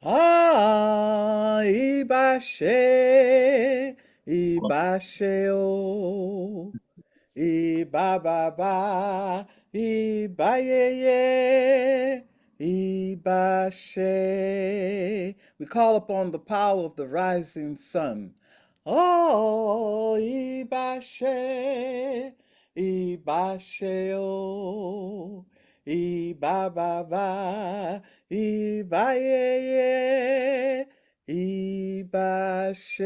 Ah, ibashe, ibashe o, iba ba ba, iba ye ye, ibashe. We call upon the power of the rising sun. Oh, ibashe, ibashe o, iba ba ba. Ibaye, Ibashe.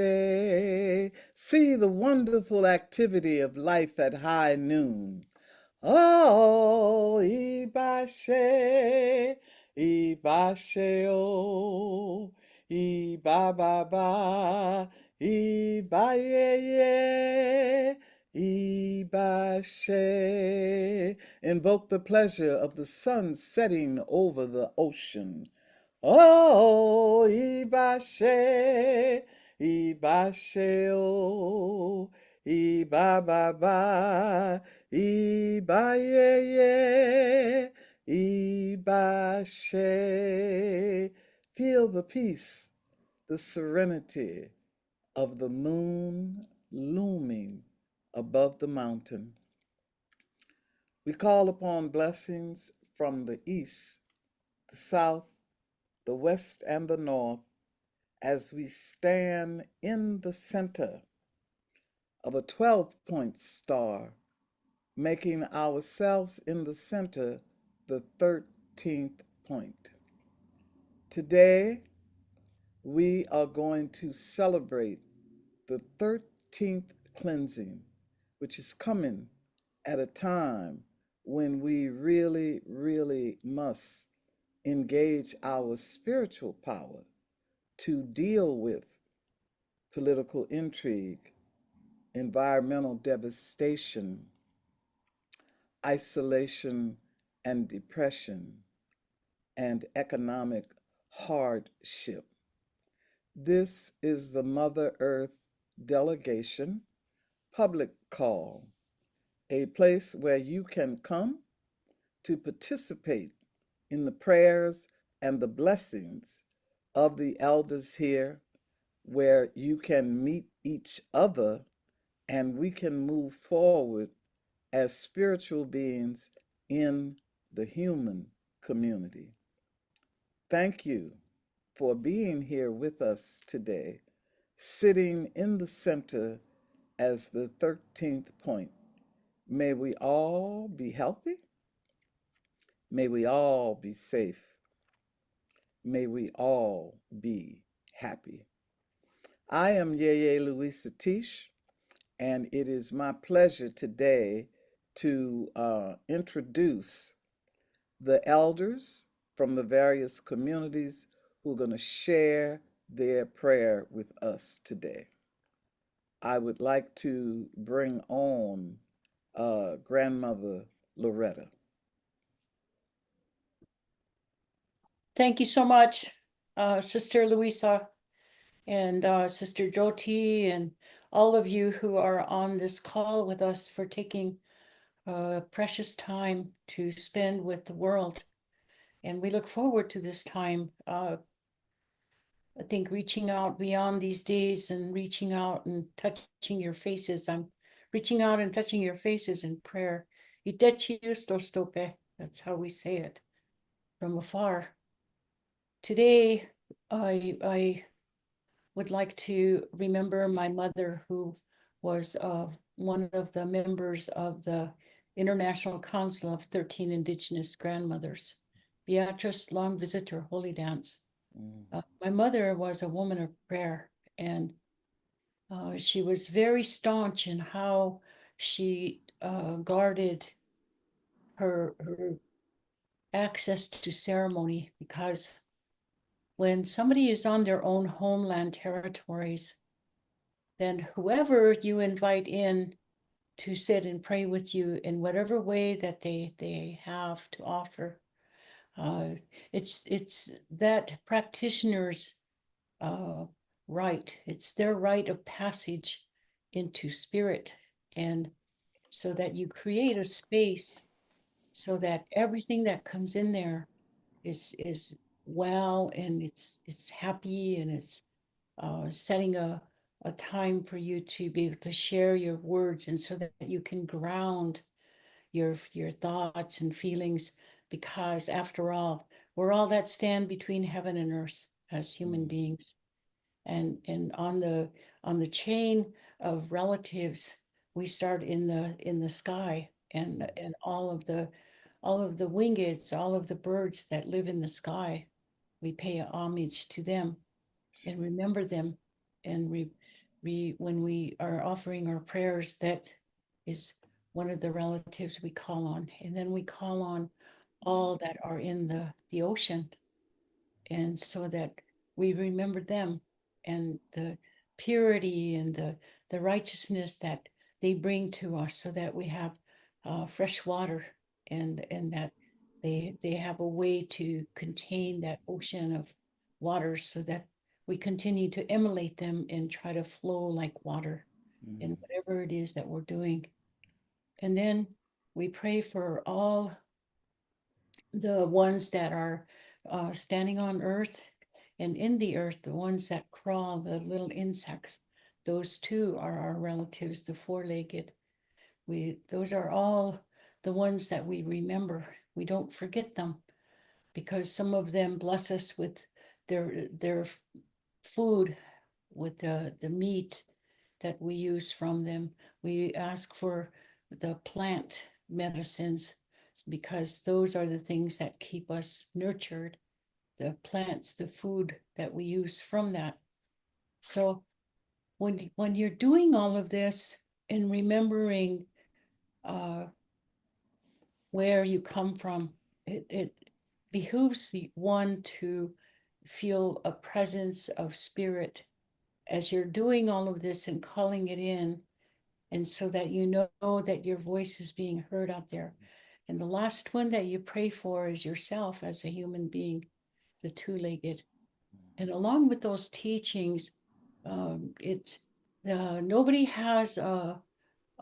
See the wonderful activity of life at high noon. Oh, Ibashe, Ibashe, oh, Ibababa, Ibaye, Ibashe. Invoke the pleasure of the sun setting over the ocean. Oh, Ibashe, Ibashe, oh, Ibababa, Ibayeye, Ibashe. Feel the peace, the serenity of the moon looming above the mountain. We call upon blessings from the east, the south, the west, and the north as we stand in the center of a 12-point star, making ourselves in the center the 13th point. Today, we are going to celebrate the 13th cleansing, which is coming at a time when we really, really must engage our spiritual power to deal with political intrigue, environmental devastation, isolation and depression, and economic hardship. This is the Mother Earth Delegation public call, a place where you can come to participate in the prayers and the blessings of the elders here, where you can meet each other and we can move forward as spiritual beings in the human community. Thank you for being here with us today, sitting in the center as the 13th point. May we all be healthy. May we all be safe. May we all be happy. I am Luisah Teish, and it is my pleasure today to introduce the elders from the various communities who are going to share their prayer with us today. I would like to bring on Grandmother Loretta. Thank you so much, Sister Luisah and Sister Jyoti and all of you who are on this call with us for taking precious time to spend with the world. And we look forward to this time. I think reaching out beyond these days and reaching out and touching your faces. I'm reaching out and touching your faces in prayer. That's how we say it from afar. Today, I would like to remember my mother, who was one of the members of the International Council of 13 Indigenous Grandmothers, Beatrice Long Visitor Holy Dance. My mother was a woman of prayer, and she was very staunch in how she guarded her access to ceremony, because when somebody is on their own homeland territories, then whoever you invite in to sit and pray with you in whatever way that they have to offer, it's that practitioner's right. It's their rite of passage into spirit, and so that you create a space so that everything that comes in there is well, and it's happy, and it's setting a time for you to be able to share your words, and so that you can ground your thoughts and feelings, because after all, we're all that stand between heaven and earth as human Mm, beings. And on the chain of relatives, we start in the sky, and all of the wingeds, all of the birds that live in the sky, we pay homage to them and remember them. And when we are offering our prayers, that is one of the relatives we call on. And then we call on all that are in the ocean, and so that we remember them and the purity and the righteousness that they bring to us, so that we have fresh water, and that they have a way to contain that ocean of water, so that we continue to emulate them and try to flow like water in mm, whatever it is that we're doing. And then we pray for all the ones that are standing on earth and in the earth, the ones that crawl, the little insects. Those too are our relatives, the four-legged. Those are all the ones that we remember. We don't forget them, because some of them bless us with their food, with the meat that we use from them. We ask for the plant medicines, because those are the things that keep us nurtured, the plants, the food that we use from that. So when you're doing all of this and remembering uh, where you come from, it behooves the one to feel a presence of spirit as you're doing all of this and calling it in, and so that you know that your voice is being heard out there. And the last one that you pray for is yourself as a human being, the two-legged. And along with those teachings, it's nobody has a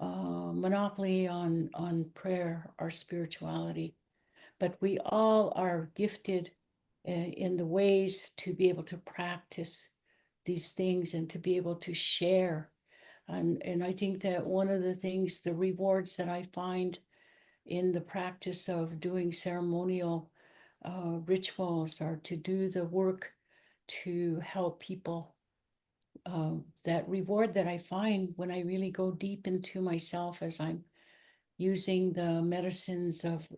monopoly on prayer or spirituality, but we all are gifted in the ways to be able to practice these things and to be able to share. And I think that one of the things, the rewards that I find in the practice of doing ceremonial rituals, or to do the work to help people, that reward that I find when I really go deep into myself as I'm using the medicines of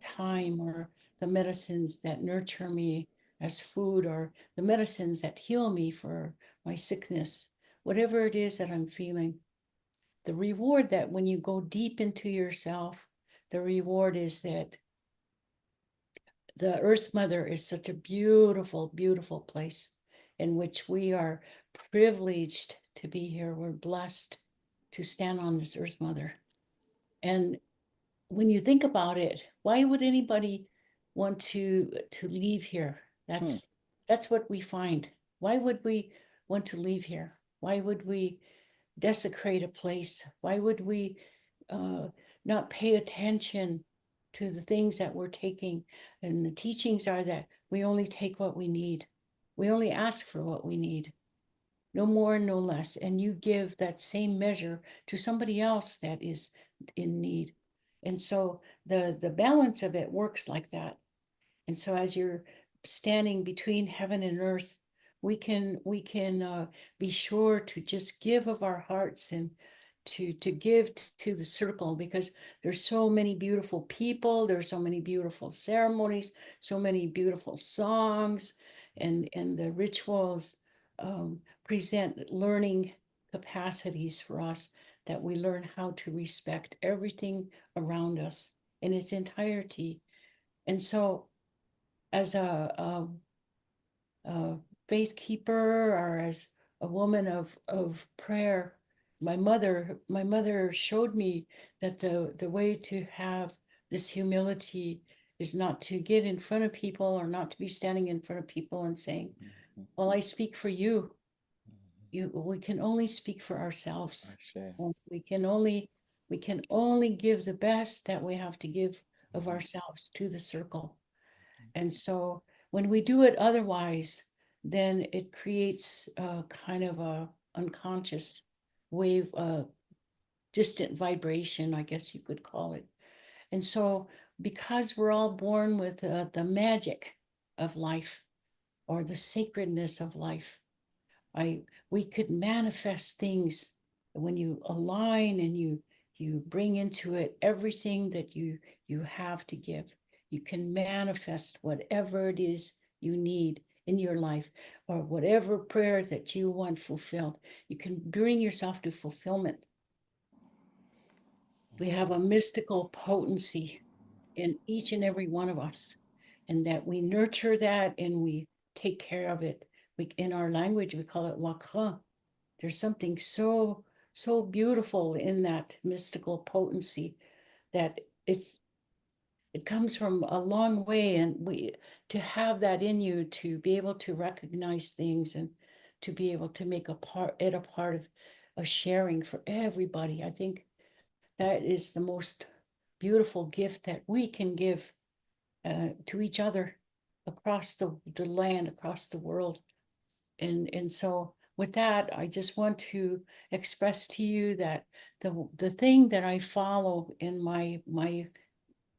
time, or the medicines that nurture me as food, or the medicines that heal me for my sickness, whatever it is that I'm feeling. The reward, that when you go deep into yourself, the reward is that the Earth Mother is such a beautiful, beautiful place in which we are privileged to be here. We're blessed to stand on this Earth Mother. And when you think about it, why would anybody want to leave here? mm, That's what we find. Why would we want to leave here? Why would we desecrate a place? Why would we uh, not pay attention to the things that we're taking? And the teachings are that we only take what we need. We only ask for what we need, no more and no less. And you give that same measure to somebody else that is in need. And so the balance of it works like that. And so as you're standing between heaven and earth, we can be sure to just give of our hearts, and to give to the circle, because there's so many beautiful people, there's so many beautiful ceremonies, so many beautiful songs, and the rituals present learning capacities for us, that we learn how to respect everything around us in its entirety. And so as a faith keeper, or as a woman of prayer, my mother showed me that the way to have this humility is not to get in front of people, or not to be standing in front of people and saying, mm, well, I speak for you. mm. We can only speak for ourselves. Ashe. And we can only give the best that we have to give of Mhm, ourselves to the circle. And so when we do it otherwise, then it creates a kind of a unconscious wave, distant vibration, I guess you could call it. And so, because we're all born with the magic of life or the sacredness of life, we could manifest things when you align and you bring into it everything that you have to give. You can manifest whatever it is you need in your life, or whatever prayers that you want fulfilled. You can bring yourself to fulfillment. We have a mystical potency in each and every one of us, and that we nurture that and we take care of it. In our language, we call it wakra. There's something so beautiful in that mystical potency that it comes from a long way, and we to have that in you, to be able to recognize things and to be able to make a part of a sharing for everybody. I think that is the most beautiful gift that we can give to each other across the land, across the world. And so with that, I just want to express to you that the thing that I follow in my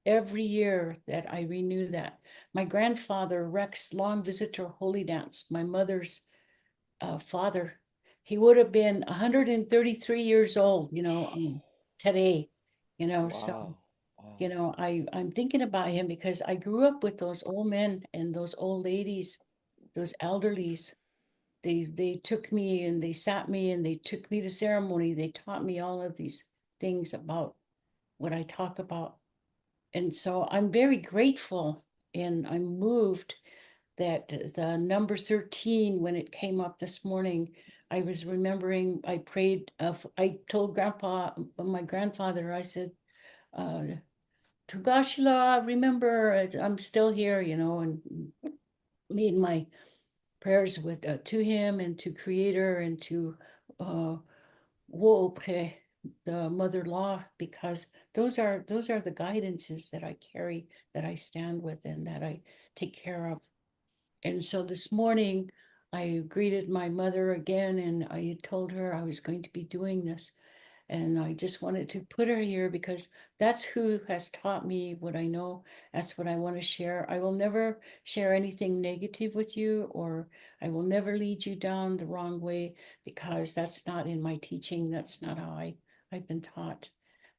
every year, that I renew that. My grandfather, Rex Long Visitor Holy Dance, my mother's father, he would have been 133 years old, today, so Wow. Wow. I'm thinking about him because I grew up with those old men and those old ladies, those elderlies. They took me and they sat me and they took me to ceremony. They taught me all of these things about what I talk about. And so I'm very grateful and I'm moved that the number 13, when it came up this morning, I was remembering, I prayed, I told my grandfather, I said, Tugashila, remember, I'm still here, and made my prayers with to him and to Creator and to Woke, the mother-law, because those are the guidances that I carry, that I stand with, and that I take care of. And so this morning, I greeted my mother again, and I had told her I was going to be doing this. And I just wanted to put her here because that's who has taught me what I know. That's what I want to share. I will never share anything negative with you, or I will never lead you down the wrong way, because that's not in my teaching. That's not how I've been taught.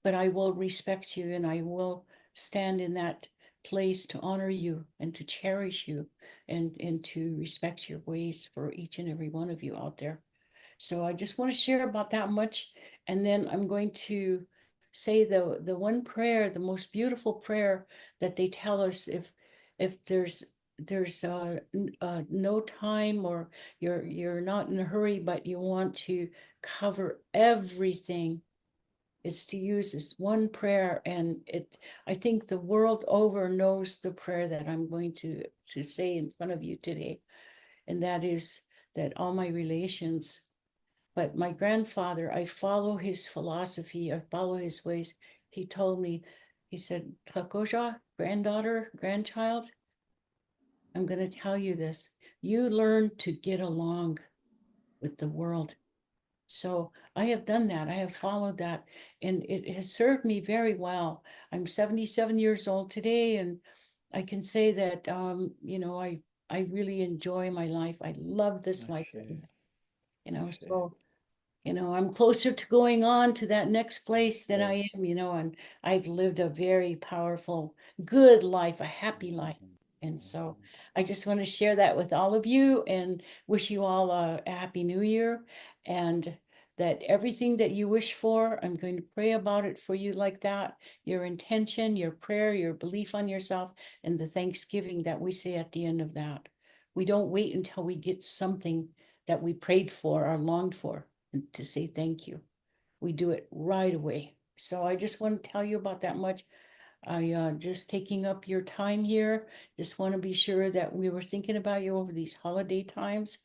But I will respect you, and I will stand in that place to honor you and to cherish you, and to respect your ways for each and every one of you out there. So I just want to share about that much. And then I'm going to say the one prayer, the most beautiful prayer that they tell us, if there's no time, or you're not in a hurry, but you want to cover everything, is to use this one prayer. And I think the world over knows the prayer that I'm going to say in front of you today. And that is that all my relations, but my grandfather, I follow his philosophy, I follow his ways. He told me, he said, Tlakoja, granddaughter, grandchild, I'm going to tell you this. You learn to get along with the world. So I have done that. I have followed that, and it has served me very well. I'm 77 years old today, and I can say that, I really enjoy my life. I love this life that Ashe. Ashe. so I'm closer to going on to that next place than Yeah. I am, and I've lived a very powerful, good life, a happy life. Mhm. And so Mhm. I just want to share that with all of you and wish you all a happy new year, and that everything that you wish for, I'm going to pray about it for you like that. Your intention, your prayer, your belief on yourself, and the thanksgiving that we say at the end of that. We don't wait until we get something that we prayed for or longed for and to say thank you. We do it right away. So I just want to tell you about that much. I just taking up your time here. Just want to be sure that we were thinking about you over these holiday times,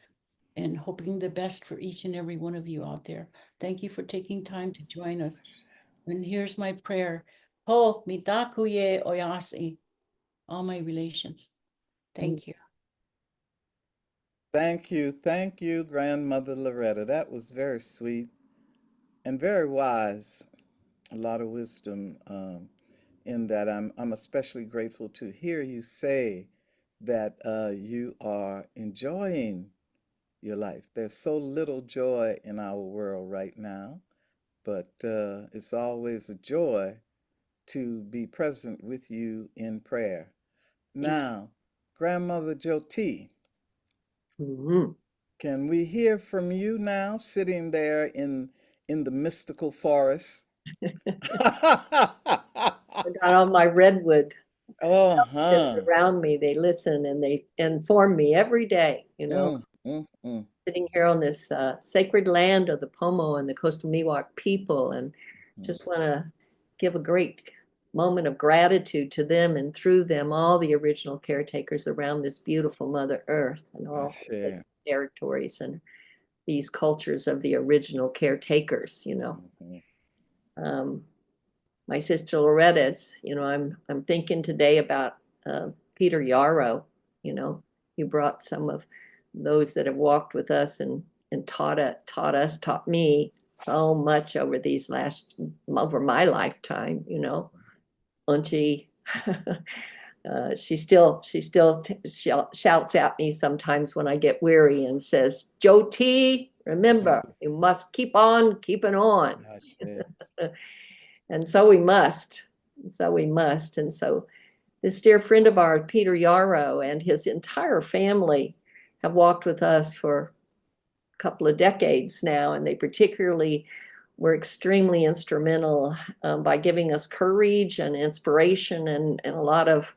and hoping the best for each and every one of you out there. Thank you for taking time to join us. And here's my prayer. Ho mitakuye oyasi, all my relations. Thank you. Thank you, Grandmother Loretta. That was very sweet and very wise. A lot of wisdom in that. I'm especially grateful to hear you say that you are enjoying your life. There's so little joy in our world right now, but it's always a joy to be present with you in prayer. Now, Grandmother Jyoti, Mhm. can we hear from you now, sitting there in the mystical forest? I got all my redwood relatives Uh-huh. around me. They listen and they inform me every day, Mm, mm, mm, sitting here on this sacred land of the Pomo and the Coastal Miwok people, and mm. just want to give a great moment of gratitude to them, and through them, all the original caretakers around this beautiful Mother Earth and I all the share. territories and these cultures of the original caretakers. Mhm. Um, my sister Loretta's, I'm thinking today about Peter Yarrow. He brought some of those that have walked with us and taught me so much over my lifetime. Auntie, she shouts at me sometimes when I get weary and says, "Jyoti, remember, you must keep on keeping on." I share. And so we must. And so we must. And so this dear friend of ours, Peter Yarrow, and his entire family have walked with us for a couple of decades now, and they particularly were extremely instrumental by giving us courage and inspiration and a lot of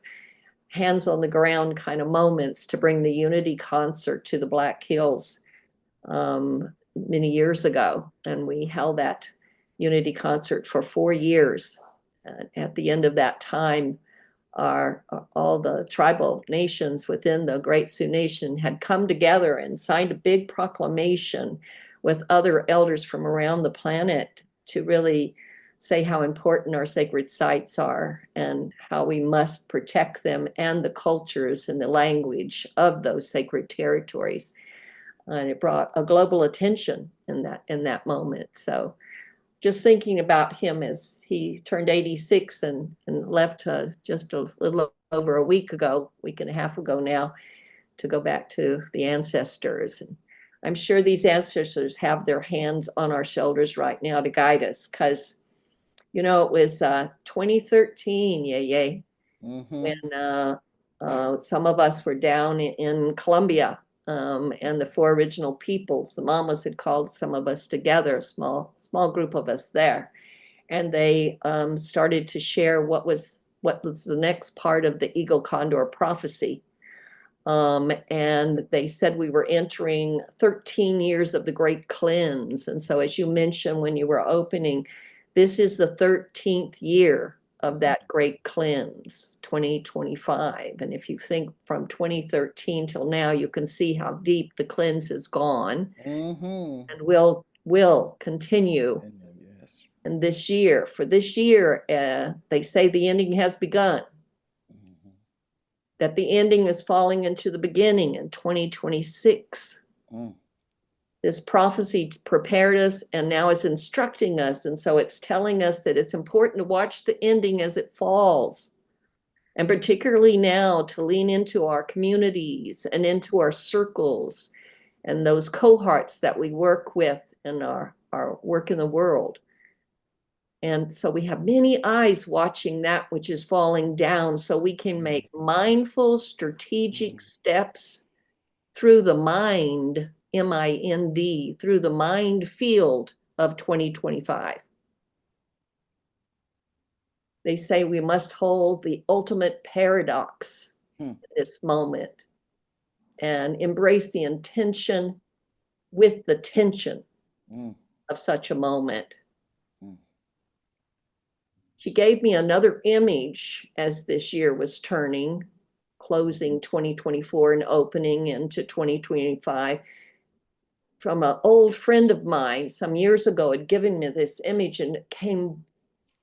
hands on the ground kind of moments to bring the Unity concert to the Black Hills many years ago. And we held that Unity concert for 4 years. At the end of that time, all the tribal nations within the Great Sioux Nation had come together and signed a big proclamation with other elders from around the planet to really say how important our sacred sites are and how we must protect them and the cultures and the language of those sacred territories. And it brought a global attention in that moment. So just thinking about him as he turned 86 and left just a little over a week and a half ago now, to go back to the ancestors. And I'm sure these ancestors have their hands on our shoulders right now to guide us, because, it was 2013, yay, Mm-hmm. when some of us were down in Colombia, and the four original peoples, the mamas had called some of us together, a small group of us there, and they started to share what was the next part of the Eagle Condor prophecy. And they said we were entering 13 years of the Great Cleanse. And so, as you mentioned when you were opening, this is the 13th year of that Great Cleanse, 2025. And if you think from 2013 till now, you can see how deep the cleanse has gone Mm-hmm. and will continue. Yes. And for this year, they say the ending has begun, Mm-hmm. that the ending is falling into the beginning in 2026. Mm. This prophecy prepared us and now is instructing us. And so it's telling us that it's important to watch the ending as it falls. And particularly now, to lean into our communities and into our circles and those cohorts that we work with in our work in the world. And so we have many eyes watching that which is falling down, so we can make mindful, strategic steps through the mind, MIND, through the mind field of 2025. They say we must hold the ultimate paradox Hmm. in this moment and embrace the intention with the tension Mm. of such a moment. Mm. She gave me another image as this year was turning, closing 2024 and opening into 2025, from an old friend of mine some years ago had given me this image, and it came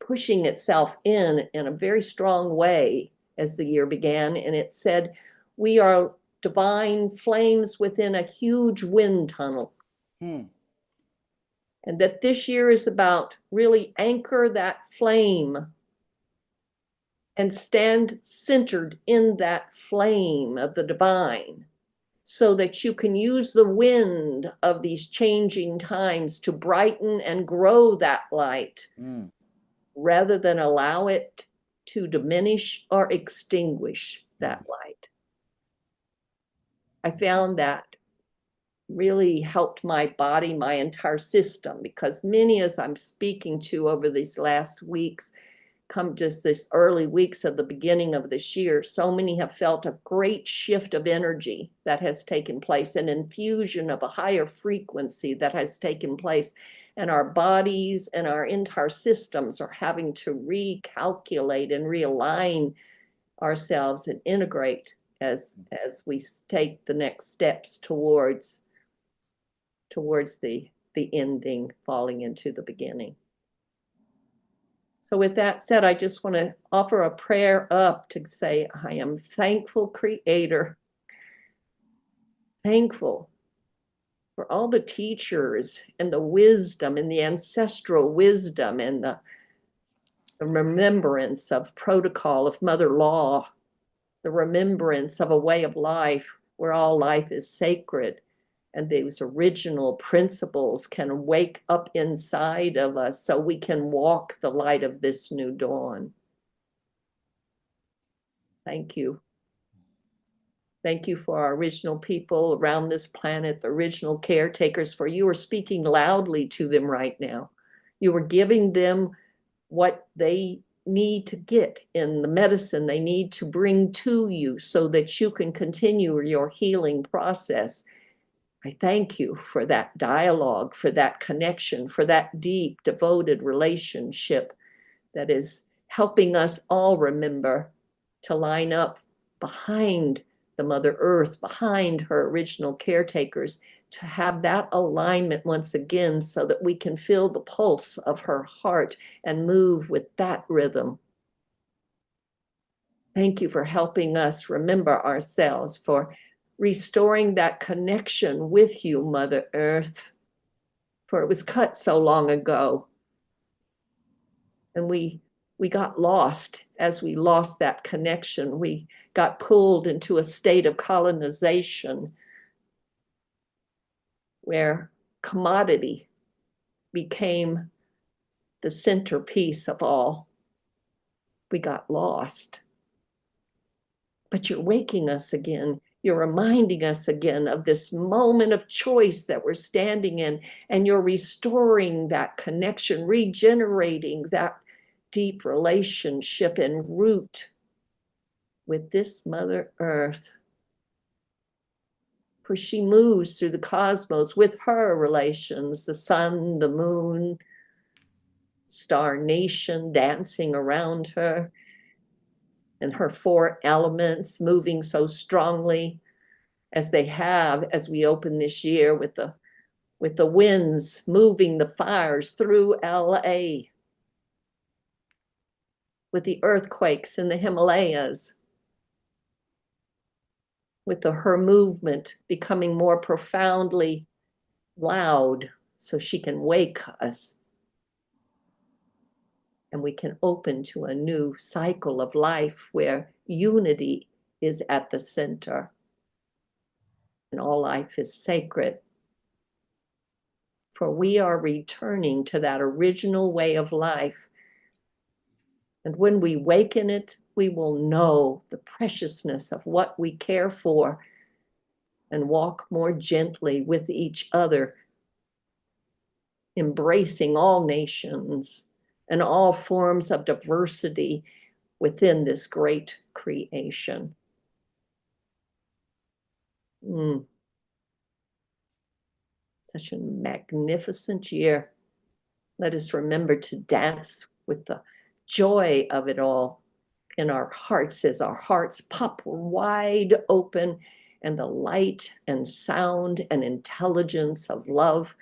pushing itself in a very strong way as the year began. And it said, we are divine flames within a huge wind tunnel. Mm. And that this year is about really anchor that flame and stand centered in that flame of the divine, so that you can use the wind of these changing times to brighten and grow that light, rather than allow it to diminish or extinguish that light. I found that really helped my body, my entire system, because many as I'm speaking to over these last weeks, come just this early weeks of the beginning of this year, so many have felt a great shift of energy that has taken place, an infusion of a higher frequency that has taken place, and our bodies and our entire systems are having to recalculate and realign ourselves and integrate as we take the next steps towards the ending, falling into the beginning. So with that said, I just want to offer a prayer up to say, I am thankful, Creator, thankful for all the teachers and the wisdom and the ancestral wisdom and the remembrance of protocol of Mother Law, the remembrance of a way of life where all life is sacred, and those original principles can wake up inside of us so we can walk the light of this new dawn. Thank you. Thank you for our original people around this planet, the original caretakers, for you are speaking loudly to them right now. You are giving them what they need to get in the medicine they need to bring to you so that you can continue your healing process. I thank you for that dialogue, for that connection, for that deep, devoted relationship that is helping us all remember to line up behind the Mother Earth, behind her original caretakers, to have that alignment once again so that we can feel the pulse of her heart and move with that rhythm. Thank you for helping us remember ourselves, for restoring that connection with you, Mother Earth, for it was cut so long ago. And we got lost as we lost that connection. We got pulled into a state of colonization where commodity became the centerpiece of all. We got lost. But you're waking us again. You're reminding us again of this moment of choice that we're standing in, and you're restoring that connection, regenerating that deep relationship and root with this Mother Earth. For she moves through the cosmos with her relations, the sun, the moon, star nation dancing around her, and her four elements moving so strongly as they have as we open this year with the winds moving the fires through LA, with the earthquakes in the Himalayas, with her movement becoming more profoundly loud so she can wake us. And we can open to a new cycle of life where unity is at the center and all life is sacred. For we are returning to that original way of life. And when we waken it, we will know the preciousness of what we care for and walk more gently with each other, embracing all nations and all forms of diversity within this great creation. Such a magnificent year. Let us remember to dance with the joy of it all in our hearts as our hearts pop wide open and the light and sound and intelligence of love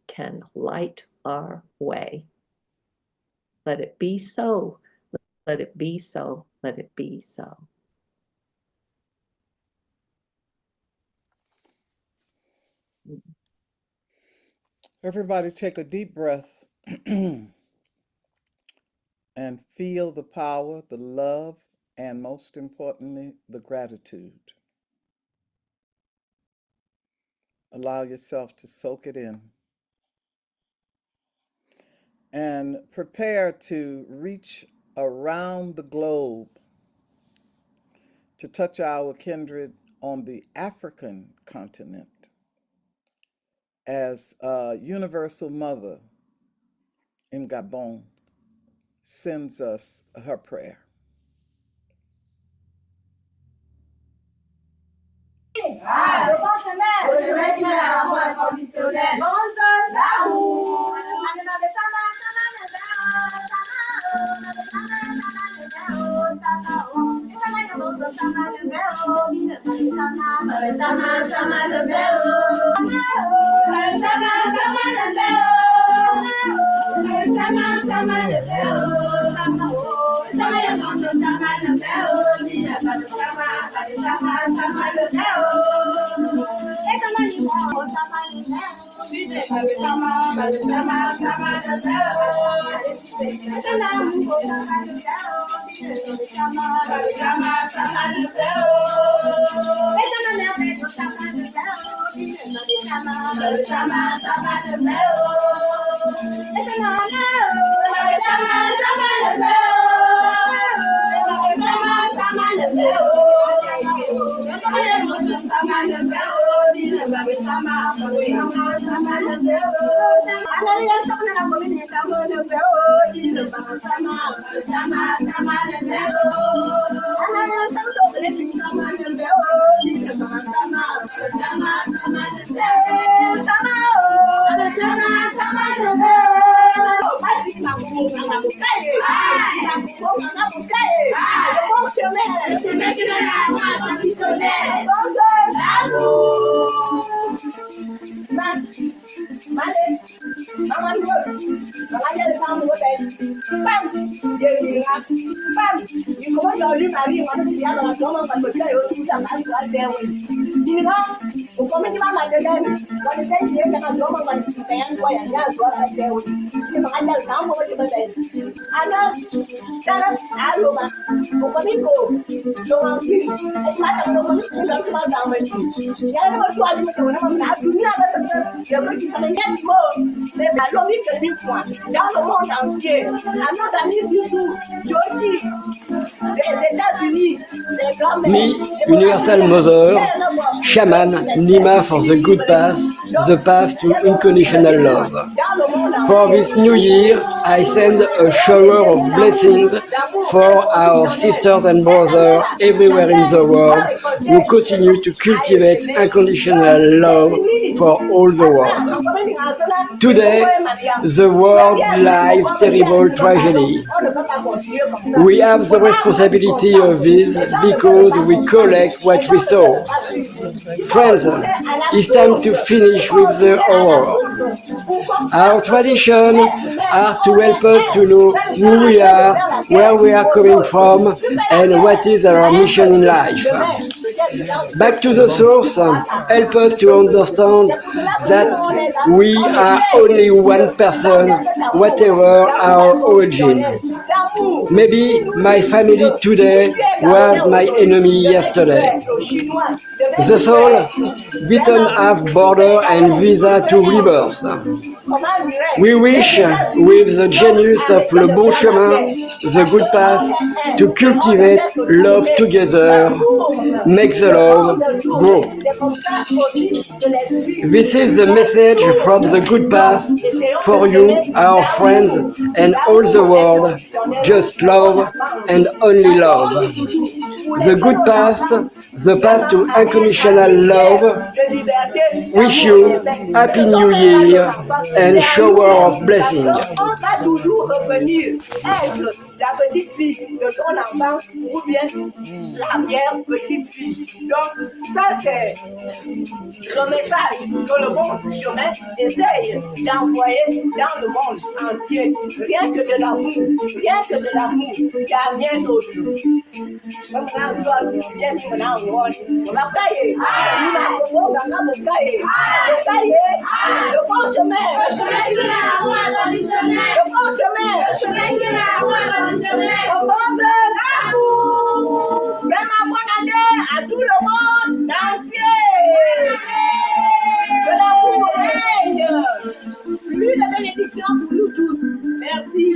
can light our way. Let it be so. Let it be so. Let it be so. Everybody take a deep breath and feel the power, the love, and most importantly, the gratitude. Allow yourself to soak it in. And prepare to reach around the globe to touch our kindred on the African continent as Universal Mother in Gabon sends us her prayer. Dans le monde entier, à nos amis Sioux, Jyoti, des États-Unis, des grands-mères, Me, Universal Mother, Shaman, Nima for the good path, the path to unconditional love. For this new year, I send a shower of blessings for our sisters and brothers everywhere in the world who continue to cultivate unconditional love for all the world. Today, the world lies terrible tragedy. We have the responsibility of this because we collect what we sow. Friends, it's time to finish with the horror. Our traditions are to help us to know who we are, where we are coming from, and what is our mission in life. Back to the source, help us to understand that we are only one person, whatever our origin. Maybe my family today was my enemy yesterday. The soul didn't have border and visa to rebirth. We wish, with the genius of Le Bon Chemin, the good path, to cultivate love together, make the love grow. This is the message from the good path for you, our friends, and all the world. Just love and only love. The good path, the path to unconditional love. Wish you Happy New Year and shower of blessing. La petite fille de ton enfant ou bien la mère petite fille. Donc, ça c'est le message que le bon chemin essaye d'envoyer dans le monde entier. Rien que de l'amour, rien que de l'amour, il n'y a rien d'autre. Donc là, à tout le monde entier. Que l'amour règne. Plus de bénédictions pour nous tous. Merci.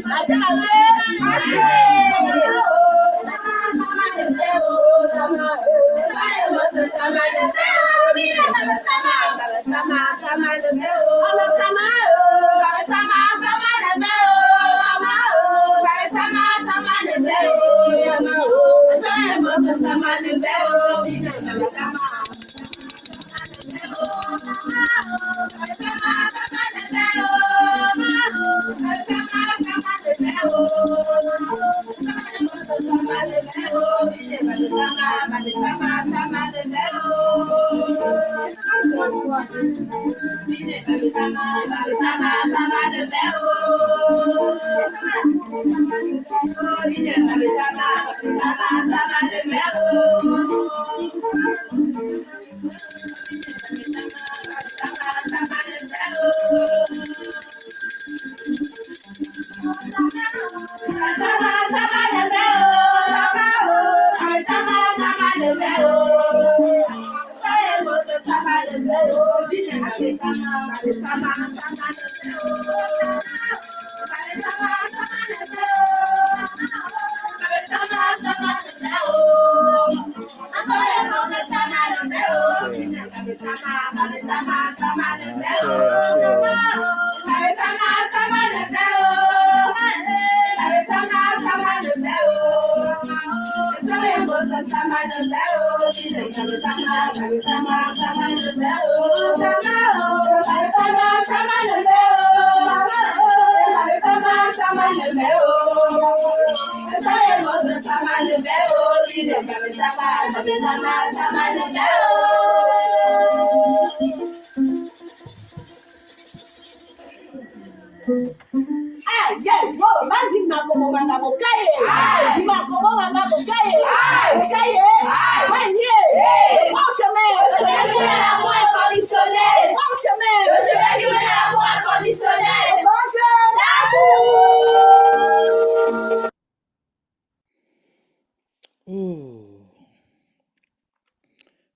Ooh.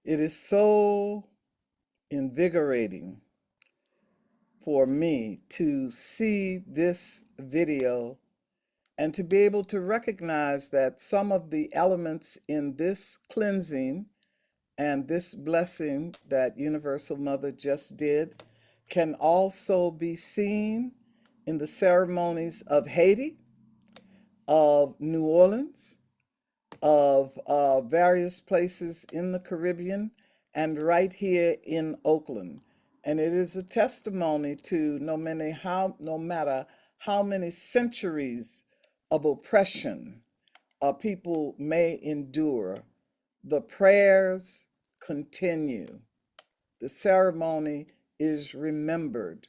It is so invigorating for me to see this video and to be able to recognize that some of the elements in this cleansing and this blessing that Universal Mother just did can also be seen in the ceremonies of Haiti, of New Orleans, of various places in the Caribbean, and right here in Oakland. And it is a testimony to no matter how many centuries of oppression people may endure, the prayers continue. The ceremony is remembered.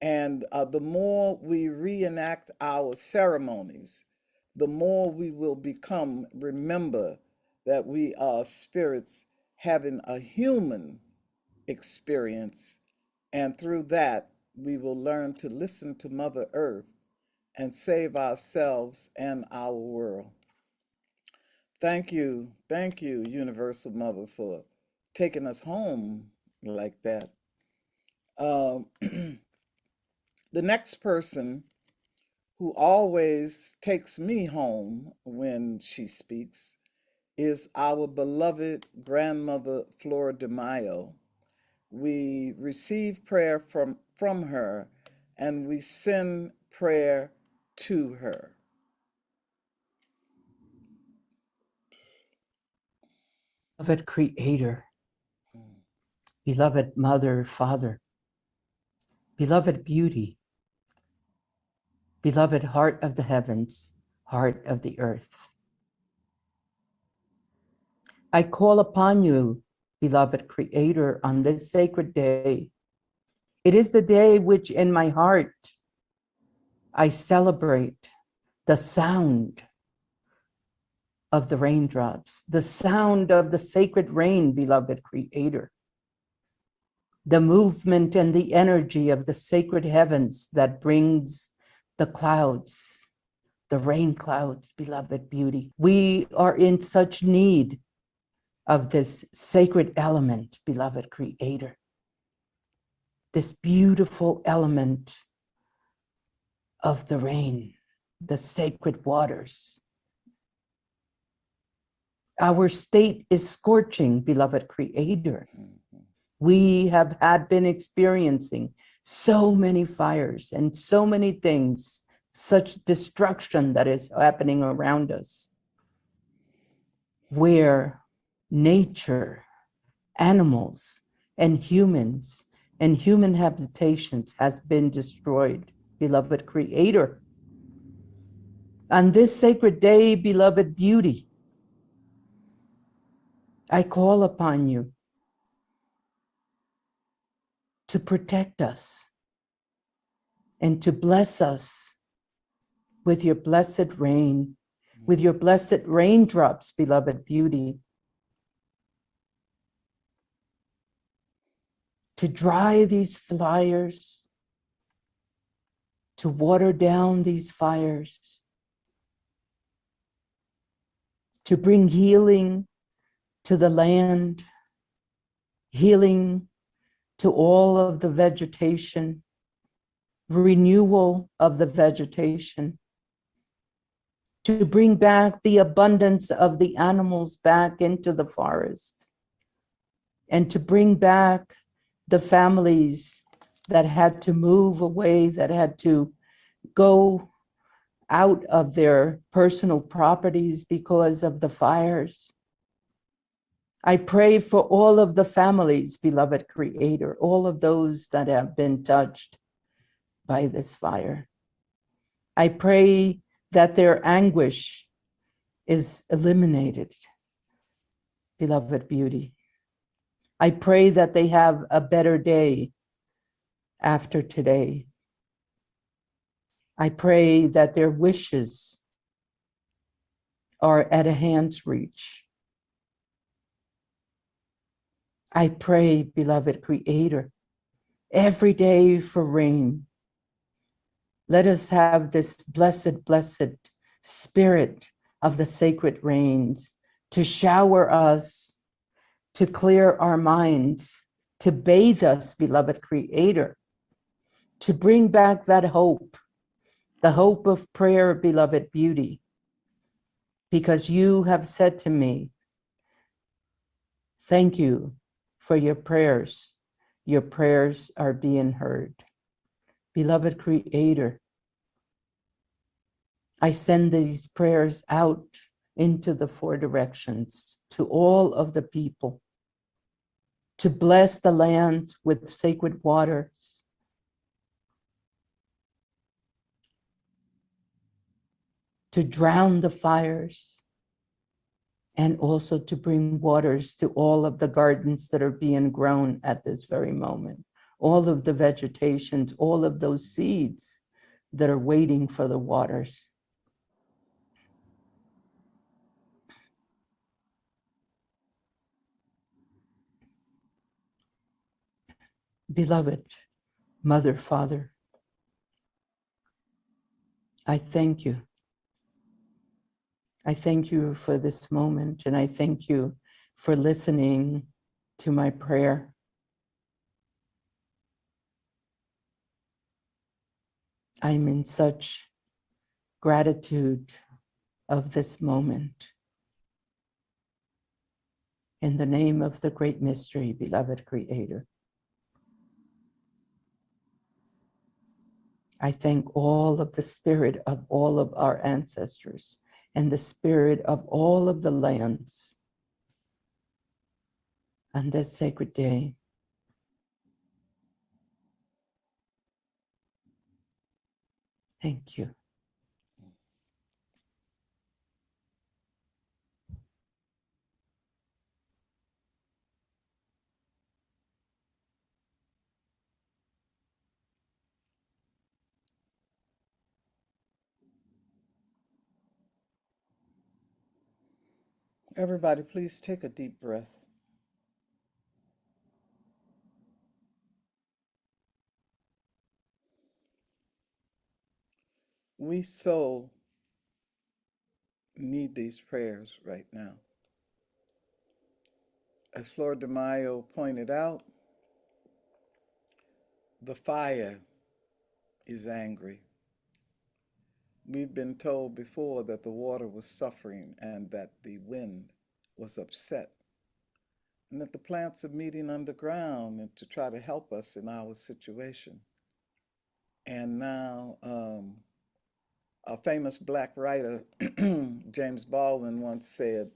And the more we reenact our ceremonies, the more we will remember that we are spirits having a human experience. And through that, we will learn to listen to Mother Earth and save ourselves and our world. Thank you, Universal Mother, for taking us home like that. The next person who always takes me home when she speaks is our beloved grandmother, Flordemayo. We receive prayer from her, and we send prayer to her. Beloved Creator, beloved Mother, Father, beloved Beauty, beloved Heart of the Heavens, Heart of the Earth. I call upon you, beloved Creator, on this sacred day. It is the day which in my heart I celebrate the sound of the raindrops, the sound of the sacred rain, beloved Creator, the movement and the energy of the sacred heavens that brings the clouds, the rain clouds, beloved beauty. We are in such need of this sacred element, beloved Creator, this beautiful element of the rain, the sacred waters. Our state is scorching, beloved Creator. We have been experiencing so many fires and so many things, such destruction that is happening around us, where nature, animals, and humans and human habitations has been destroyed, beloved Creator. On this sacred day, beloved beauty, I call upon you to protect us and to bless us with your blessed rain, with your blessed raindrops, beloved beauty, to dry these fires, to water down these fires, to bring healing to the land, healing to all of the vegetation, renewal of the vegetation, to bring back the abundance of the animals back into the forest, and to bring back the families that had to move away, that had to go out of their personal properties because of the fires. I pray for all of the families, beloved Creator, all of those that have been touched by this fire. I pray that their anguish is eliminated, beloved beauty. I pray that they have a better day after today. I pray that their wishes are at a hand's reach. I pray, beloved Creator, every day for rain. Let us have this blessed, blessed spirit of the sacred rains to shower us, to clear our minds, to bathe us, beloved Creator, to bring back that hope, the hope of prayer, beloved beauty, because you have said to me, thank you for your prayers. Your prayers are being heard. Beloved Creator, I send these prayers out into the four directions to all of the people, to bless the lands with sacred waters, to drown the fires, and also to bring waters to all of the gardens that are being grown at this very moment, all of the vegetations, all of those seeds that are waiting for the waters. Beloved Mother, Father, I thank you. I thank you for this moment, and I thank you for listening to my prayer. I'm in such gratitude of this moment. In the name of the great mystery, beloved Creator, I thank all of the spirit of all of our ancestors and the spirit of all of the lands on this sacred day. Thank you. Everybody, please take a deep breath. We so need these prayers right now. As Flordemayo pointed out, the fire is angry. We've been told before that the water was suffering and that the wind was upset, and that the plants are meeting underground and to try to help us in our situation. And now, a famous Black writer, James Baldwin, once said,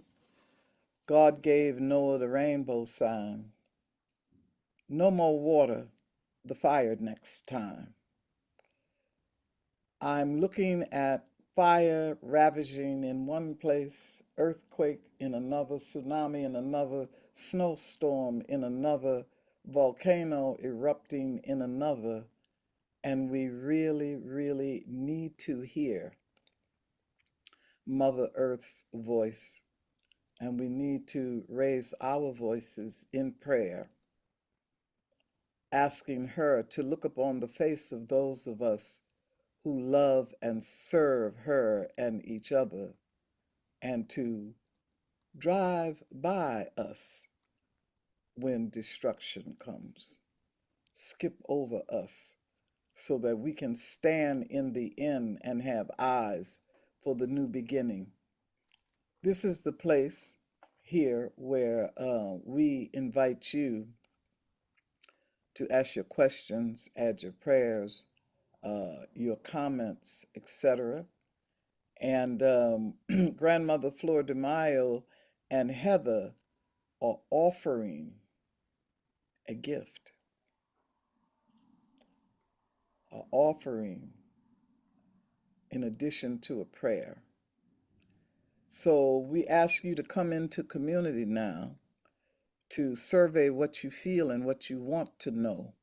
God gave Noah the rainbow sign. No more water, the fire next time. I'm looking at fire ravaging in one place, earthquake in another, tsunami in another, snowstorm in another, volcano erupting in another, and we really, really need to hear Mother Earth's voice, and we need to raise our voices in prayer, asking her to look upon the face of those of us who love and serve her and each other, and to drive by us when destruction comes, skip over us so that we can stand in the end and have eyes for the new beginning. This is the place here where we invite you to ask your questions, add your prayers, your comments, etc. And Grandmother Flordemayo and Heather are offering a gift, are offering in addition to a prayer. So we ask you to come into community now to survey what you feel and what you want to know.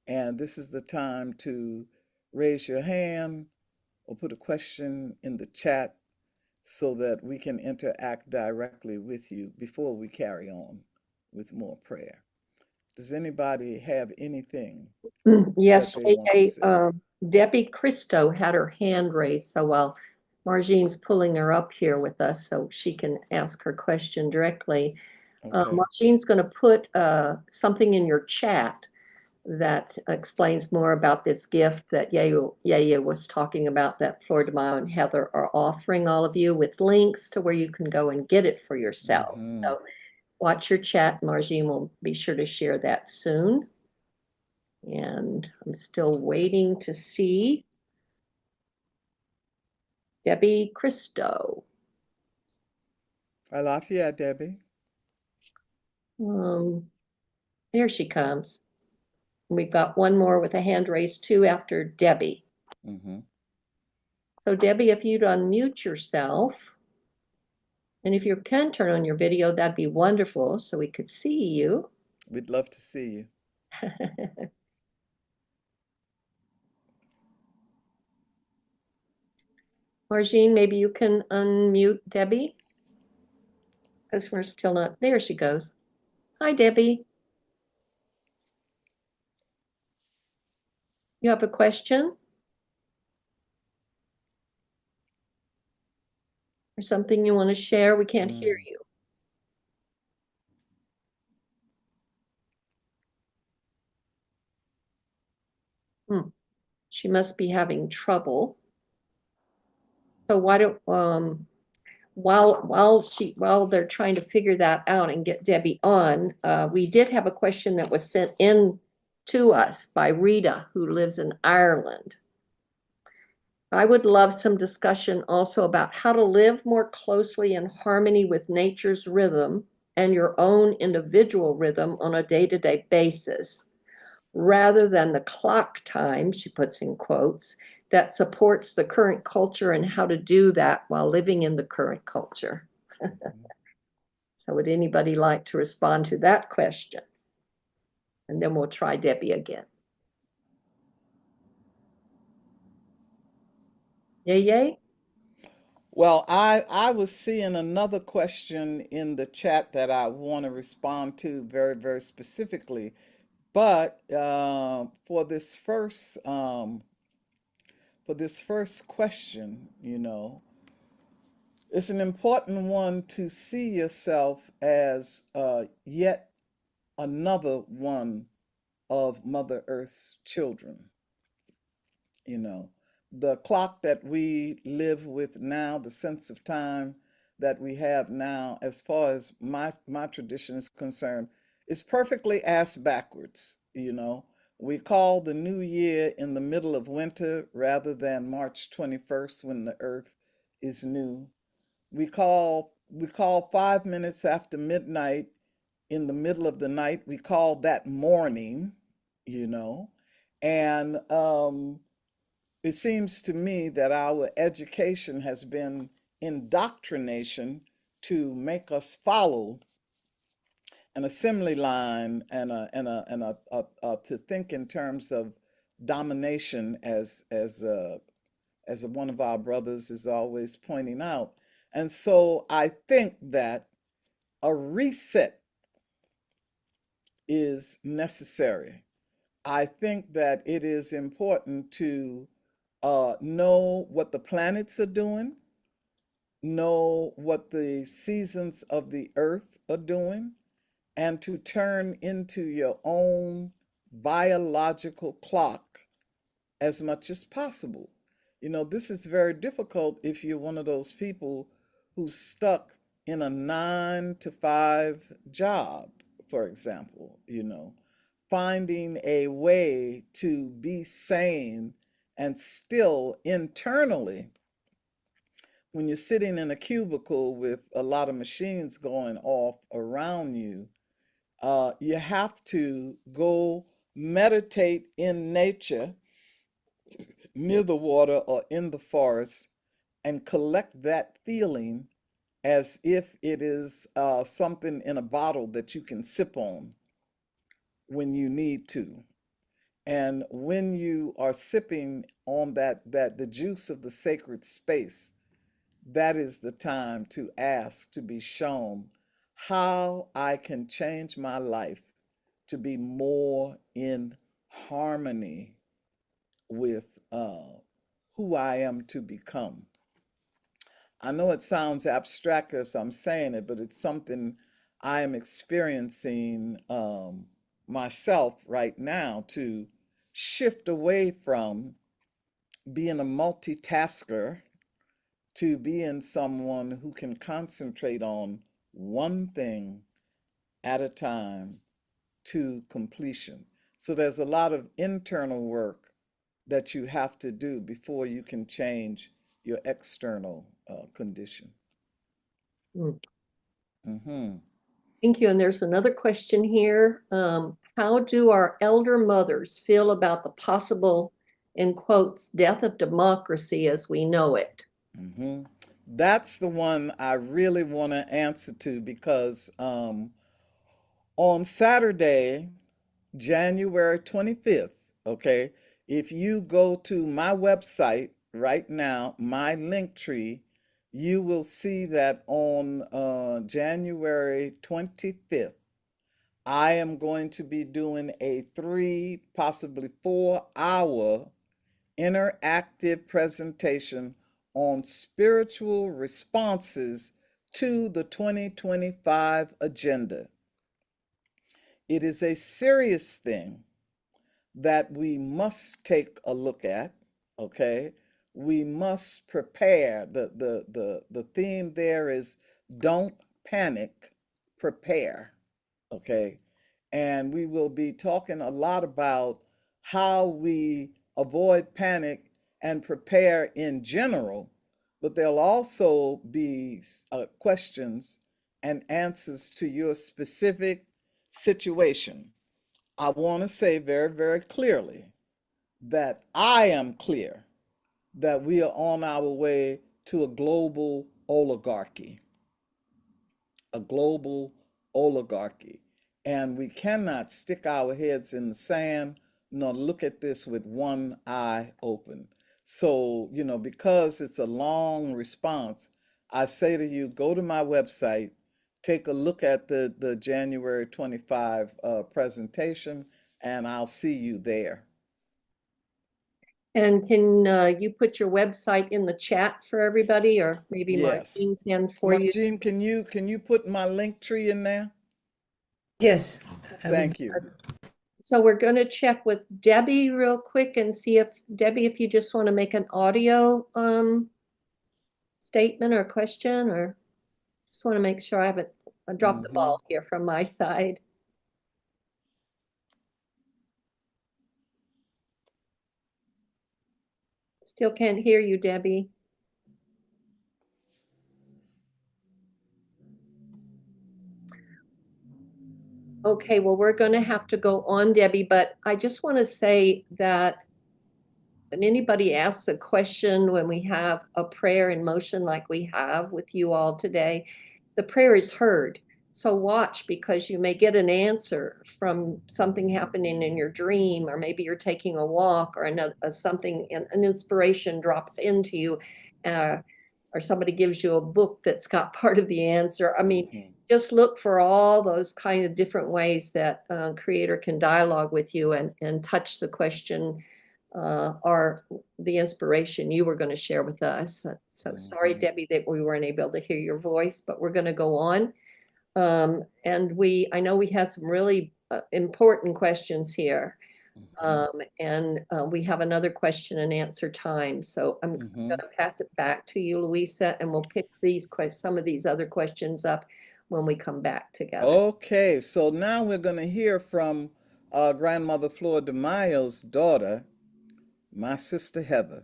And this is the time to raise your hand or put a question in the chat so that we can interact directly with you before we carry on with more prayer. Does anybody have anything Yes, that they want to say? Debbie Christo had her hand raised, so while Marjean's pulling her up here with us so she can ask her question directly, Okay. Marjean's going to put something in your chat that explains more about this gift that Yaya was talking about, that Flordemayo and Heather are offering all of you, with links to where you can go and get it for yourself. Mhm. So watch your chat. Marjean will be sure to share that soon. And I'm still waiting to see Debbie Christo. I love you, Debbie. There she comes. We've got one more with a hand raised too after Debbie. Mhm. So Debbie, if you'd unmute yourself, and if you can turn on your video, that'd be wonderful so we could see you. We'd love to see you. Marjean, maybe you can unmute Debbie, because we're still not, there she goes. Hi, Debbie. You have a question? Or something you want to share? We can't hear you. She must be having trouble. So why don't while they're trying to figure that out and get Debbie on, we did have a question that was sent in to us by Rita, who lives in Ireland. I would love some discussion also about how to live more closely in harmony with nature's rhythm and your own individual rhythm on a day-to-day basis, rather than the clock time, she puts in quotes, that supports the current culture, and how to do that while living in the current culture. So would anybody like to respond to that question? And then we'll try Debbie again. Yay, yay? Well, I was seeing another question in the chat that I want to respond to very, very specifically. But for this first question, it's an important one to see yourself as yet another one of Mother Earth's children. The clock that we live with now, the sense of time that we have now, as far as my tradition is concerned, is perfectly ass backwards. We call the new year in the middle of winter rather than March 21st when the earth is new. We call 5 minutes after midnight in the middle of the night. We call that morning, you know. And it seems to me that our education has been indoctrination to make us follow an assembly line and to think in terms of domination as one of our brothers is always pointing out. And so I think that a reset is necessary. I think that it is important to know what the planets are doing, know what the seasons of the earth are doing, and to turn into your own biological clock as much as possible. This is very difficult if you're one of those people who's stuck in a 9 to 5 job, for example, finding a way to be sane and still internally, when you're sitting in a cubicle with a lot of machines going off around you, you have to go meditate in nature, near the water or in the forest, and collect that feeling as if it is something in a bottle that you can sip on when you need to. And when you are sipping on the juice of the sacred space, that is the time to ask to be shown how I can change my life to be more in harmony with who I am to become. I know it sounds abstract as I'm saying it, but it's something I am experiencing myself right now, to shift away from being a multitasker to being someone who can concentrate on one thing at a time to completion. So there's a lot of internal work that you have to do before you can change your external condition. Mm. Mm-hmm. Thank you. And there's another question here. How do our elder mothers feel about the possible, in quotes, death of democracy as we know it? Mm-hmm. That's the one I really want to answer to, because on Saturday, January 25th, okay, if you go to my website right now, my link tree, you will see that on January 25th, I am going to be doing a 3, possibly 4 hour interactive presentation on spiritual responses to the 2025 agenda. It is a serious thing that we must take a look at, okay? We must prepare. The theme there is don't panic, prepare, okay? And we will be talking a lot about how we avoid panic and prepare in general, but there'll also be questions and answers to your specific situation. I want to say very, very clearly that I am clear that we are on our way to a global oligarchy, a global oligarchy. And we cannot stick our heads in the sand nor look at this with one eye open. So, because it's a long response, I say to you, go to my website, take a look at the January 25 presentation, and I'll see you there. And can you put your website in the chat for everybody, or maybe Yes. Martine can for you? Martine, can you put my link tree in there? Yes. Thank you. So we're going to check with Debbie real quick and see if, Debbie, if you just want to make an audio statement or question, or just want to make sure I haven't dropped the ball here from my side. Still can't hear you, Debbie. Okay, well, we're going to have to go on, Debbie, but I just want to say that when anybody asks a question, when we have a prayer in motion like we have with you all today, the prayer is heard. So watch, because you may get an answer from something happening in your dream, or maybe you're taking a walk, or an inspiration drops into you, or somebody gives you a book that's got part of the answer. I mean, just look for all those kind of different ways that Creator can dialogue with you and touch the question or the inspiration you were going to share with us. So sorry, Debbie, that we weren't able to hear your voice, but we're going to go on. And I know we have some really important questions here. And we have another question and answer time. So I'm going to pass it back to you, Luisah, and we'll pick some of these other questions up when we come back together. Okay, so now we're going to hear from Grandmother Flordemayo's daughter, my sister Heather.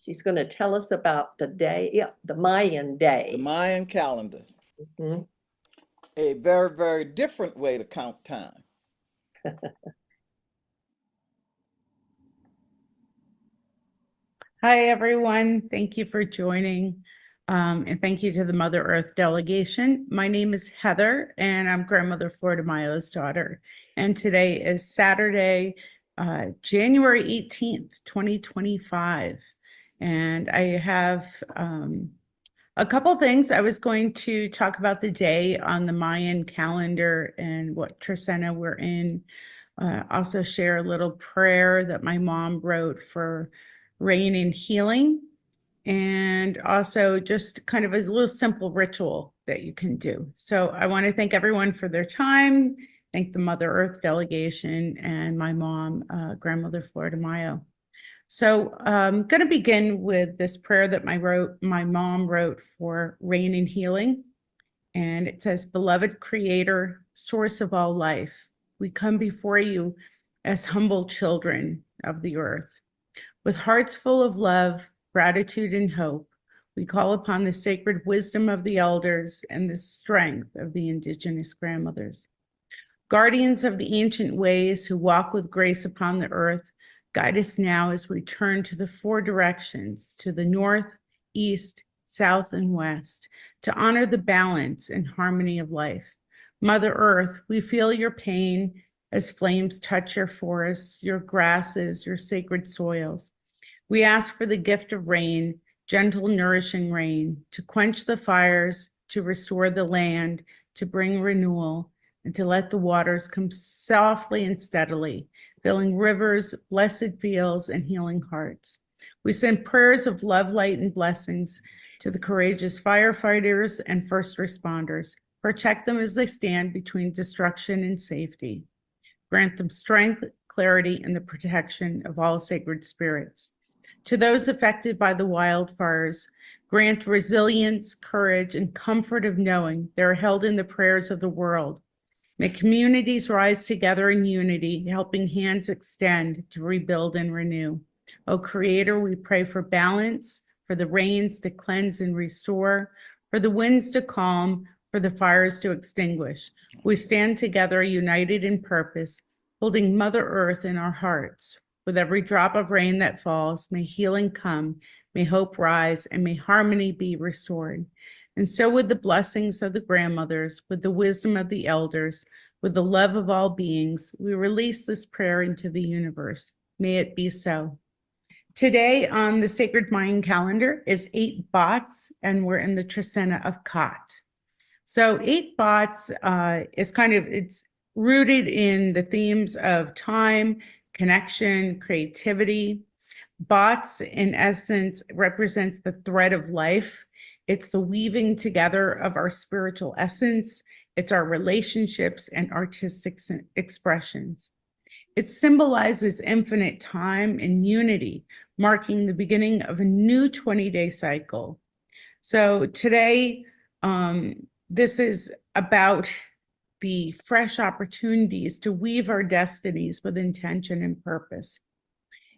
She's going to tell us about the day, the Mayan day. The Mayan calendar. Mm-hmm. A very, very different way to count time. Hi, everyone. Thank you for joining. And thank you to the Mother Earth delegation. My name is Heather, and I'm Grandmother Flordemayo's daughter. And today is Saturday, January 18th, 2025. And I have a couple things. I was going to talk about the day on the Mayan calendar and what Trecena we're in. Also share a little prayer that my mom wrote for rain and healing, and also just kind of a little simple ritual that you can do. So I want to thank everyone for their time, thank the Mother Earth delegation, and my mom, Grandmother Flordemayo. So I'm going to begin with this prayer that my mom wrote for rain and healing. And it says, "Beloved Creator, source of all life, we come before you as humble children of the earth. With hearts full of love, gratitude, and hope, we call upon the sacred wisdom of the elders and the strength of the indigenous grandmothers. Guardians of the ancient ways who walk with grace upon the earth, guide us now as we turn to the four directions, to the north, east, south, and west, to honor the balance and harmony of life. Mother Earth, we feel your pain as flames touch your forests, your grasses, your sacred soils. We ask for the gift of rain, gentle, nourishing rain, to quench the fires, to restore the land, to bring renewal, and to let the waters come softly and steadily, filling rivers, blessed fields, and healing hearts. We send prayers of love, light, and blessings to the courageous firefighters and first responders. Protect them as they stand between destruction and safety. Grant them strength, clarity, and the protection of all sacred spirits. To those affected by the wildfires, grant resilience, courage, and comfort of knowing they're held in the prayers of the world. May communities rise together in unity, helping hands extend to rebuild and renew. O Creator, we pray for balance, for the rains to cleanse and restore, for the winds to calm, for the fires to extinguish. We stand together, united in purpose, holding Mother Earth in our hearts. With every drop of rain that falls, may healing come, may hope rise, and may harmony be restored. And so with the blessings of the grandmothers, with the wisdom of the elders, with the love of all beings, we release this prayer into the universe. May it be so. Today on the sacred Mayan calendar is 8 Bots, and we're in the Trecena of Kat. So 8 Bots is it's rooted in the themes of time, connection, creativity. Bots, in essence, represents the thread of life. It's the weaving together of our spiritual essence. It's our relationships and artistic expressions. It symbolizes infinite time and unity, marking the beginning of a new 20-day cycle. So today, this is about the fresh opportunities to weave our destinies with intention and purpose.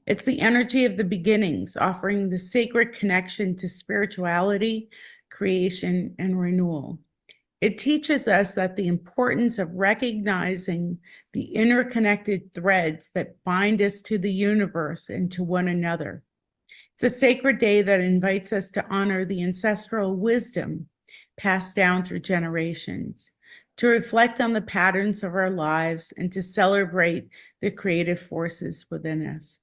It's the energy of the beginnings, offering the sacred connection to spirituality, creation, and renewal. It teaches us that the importance of recognizing the interconnected threads that bind us to the universe and to one another. It's a sacred day that invites us to honor the ancestral wisdom passed down through generations, to reflect on the patterns of our lives, and to celebrate the creative forces within us.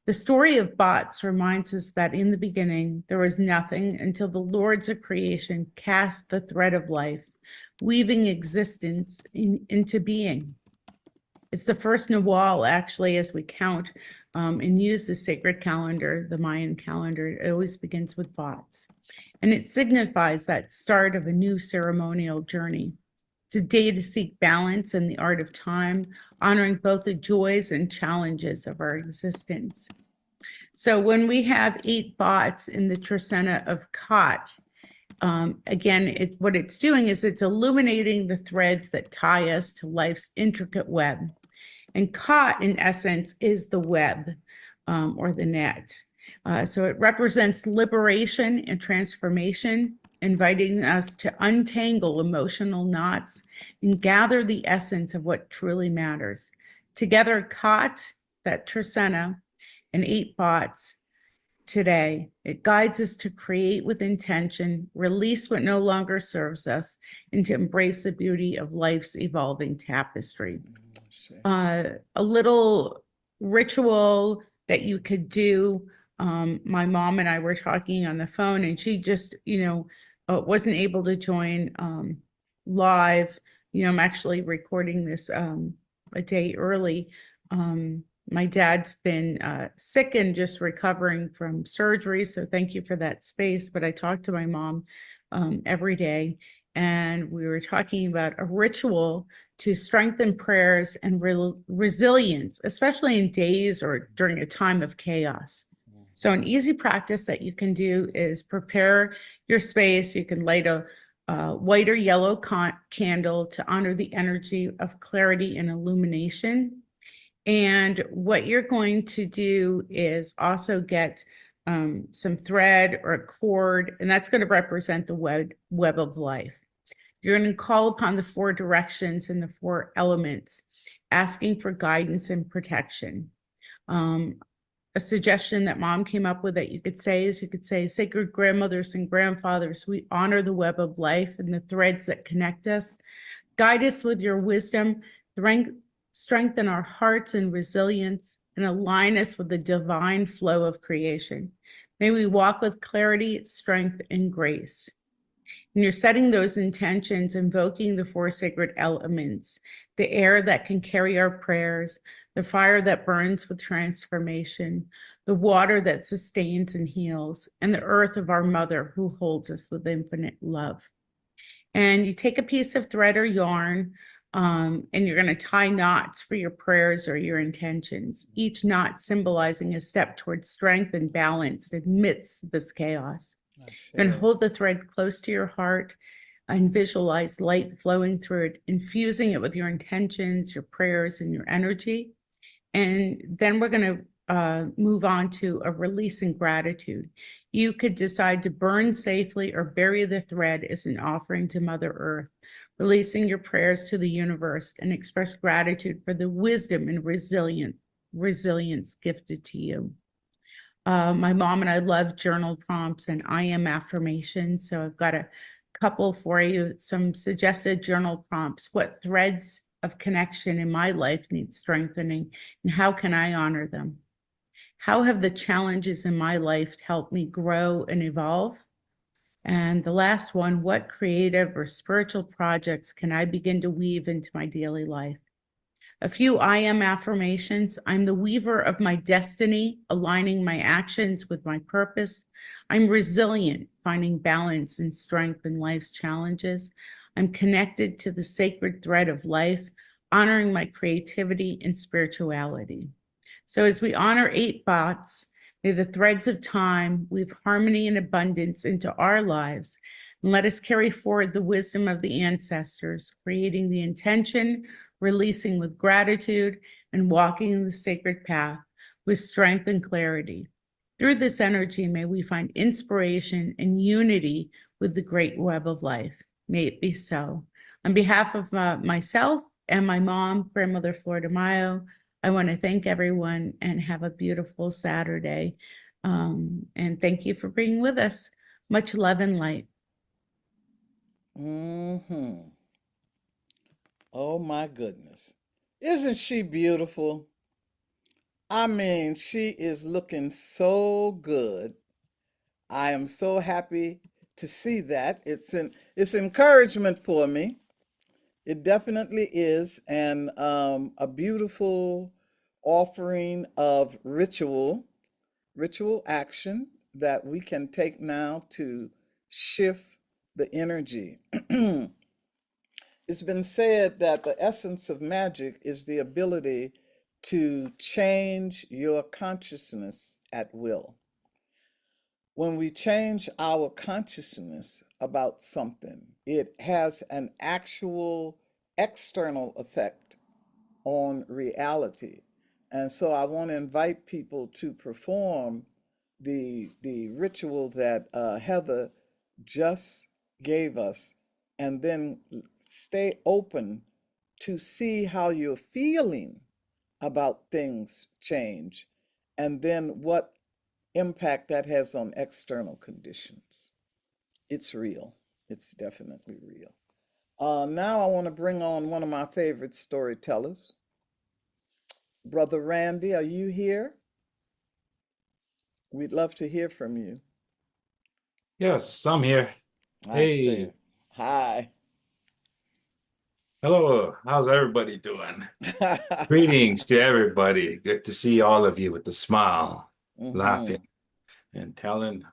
The story of Bots reminds us that in the beginning, there was nothing until the lords of creation cast the thread of life, weaving existence into being. It's the first Nawal, actually, as we count and use the sacred calendar, the Mayan calendar. It always begins with Bots. And it signifies that start of a new ceremonial journey. It's a day to seek balance in the art of time, honoring both the joys and challenges of our existence. So when we have 8 Bots in the Trecena of Kat, again, what it's doing is it's illuminating the threads that tie us to life's intricate web. And Kat, in essence, is the web or the net. So it represents liberation and transformation, inviting us to untangle emotional knots and gather the essence of what truly matters. Together, Kat, that Trecena, and 8 Bots today, it guides us to create with intention, release what no longer serves us, and to embrace the beauty of life's evolving tapestry. A little ritual that you could do. My mom and I were talking on the phone, and she just, wasn't able to join live. I'm actually recording this a day early. My dad's been sick and just recovering from surgery, so thank you for that space. But I talk to my mom every day, and we were talking about a ritual to strengthen prayers and resilience, especially in days or during a time of chaos. So an easy practice that you can do is prepare your space. You can light a white or yellow candle to honor the energy of clarity and illumination. And what you're going to do is also get some thread or a cord, and that's going to represent the web of life. You're going to call upon the 4 directions and the 4 elements, asking for guidance and protection. A suggestion that mom came up with that you could say is, sacred grandmothers and grandfathers, we honor the web of life and the threads that connect us. Guide us with your wisdom, strengthen our hearts and resilience, and align us with the divine flow of creation. May we walk with clarity, strength, and grace. And you're setting those intentions, invoking the 4 sacred elements, the air that can carry our prayers, the fire that burns with transformation, the water that sustains and heals, and the earth of our mother who holds us with infinite love. And you take a piece of thread or yarn, and you're going to tie knots for your prayers or your intentions, each knot symbolizing a step towards strength and balance amidst this chaos. You're going to hold the thread close to your heart and visualize light flowing through it, infusing it with your intentions, your prayers, and your energy. And then we're going to move on to a release and gratitude. You could decide to burn safely or bury the thread as an offering to Mother Earth, releasing your prayers to the universe, and express gratitude for the wisdom and resilience gifted to you. My mom and I love journal prompts and I am affirmations. So I've got a couple for you, some suggested journal prompts. What threads of connection in my life need strengthening, and how can I honor them? How have the challenges in my life helped me grow and evolve? And the last one, what creative or spiritual projects can I begin to weave into my daily life? A few I am affirmations. I'm the weaver of my destiny, aligning my actions with my purpose. I'm resilient, finding balance and strength in life's challenges. I'm connected to the sacred thread of life, honoring my creativity and spirituality. So as we honor 8 bots, may the threads of time weave harmony and abundance into our lives. And let us carry forward the wisdom of the ancestors, creating the intention, releasing with gratitude, and walking in the sacred path with strength and clarity. Through this energy, may we find inspiration and unity with the great web of life. May it be so. On behalf of myself and my mom, Grandmother Flordemayo, I want to thank everyone and have a beautiful Saturday. And thank you for being with us. Much love and light. Mm-hmm. Oh my goodness. Isn't she beautiful? I mean, she is looking so good. I am so happy to see that. It's encouragement for me. It definitely is, and a beautiful offering of ritual action that we can take now to shift the energy. It's been said that the essence of magic is the ability to change your consciousness at will. When we change our consciousness about something, it has an actual external effect on reality. And so I want to invite people to perform the ritual that Heather just gave us, and then stay open to see how you're feeling about things change, and then what impact that has on external conditions. It's real. It's definitely real. Now I want to bring on one of my favorite storytellers. Brother Randy, are you here? We'd love to hear from you. Yes, I'm here. I Hey, say hi. hello. How's everybody doing? Greetings to everybody. Good to see all of you with a smile, laughing, and telling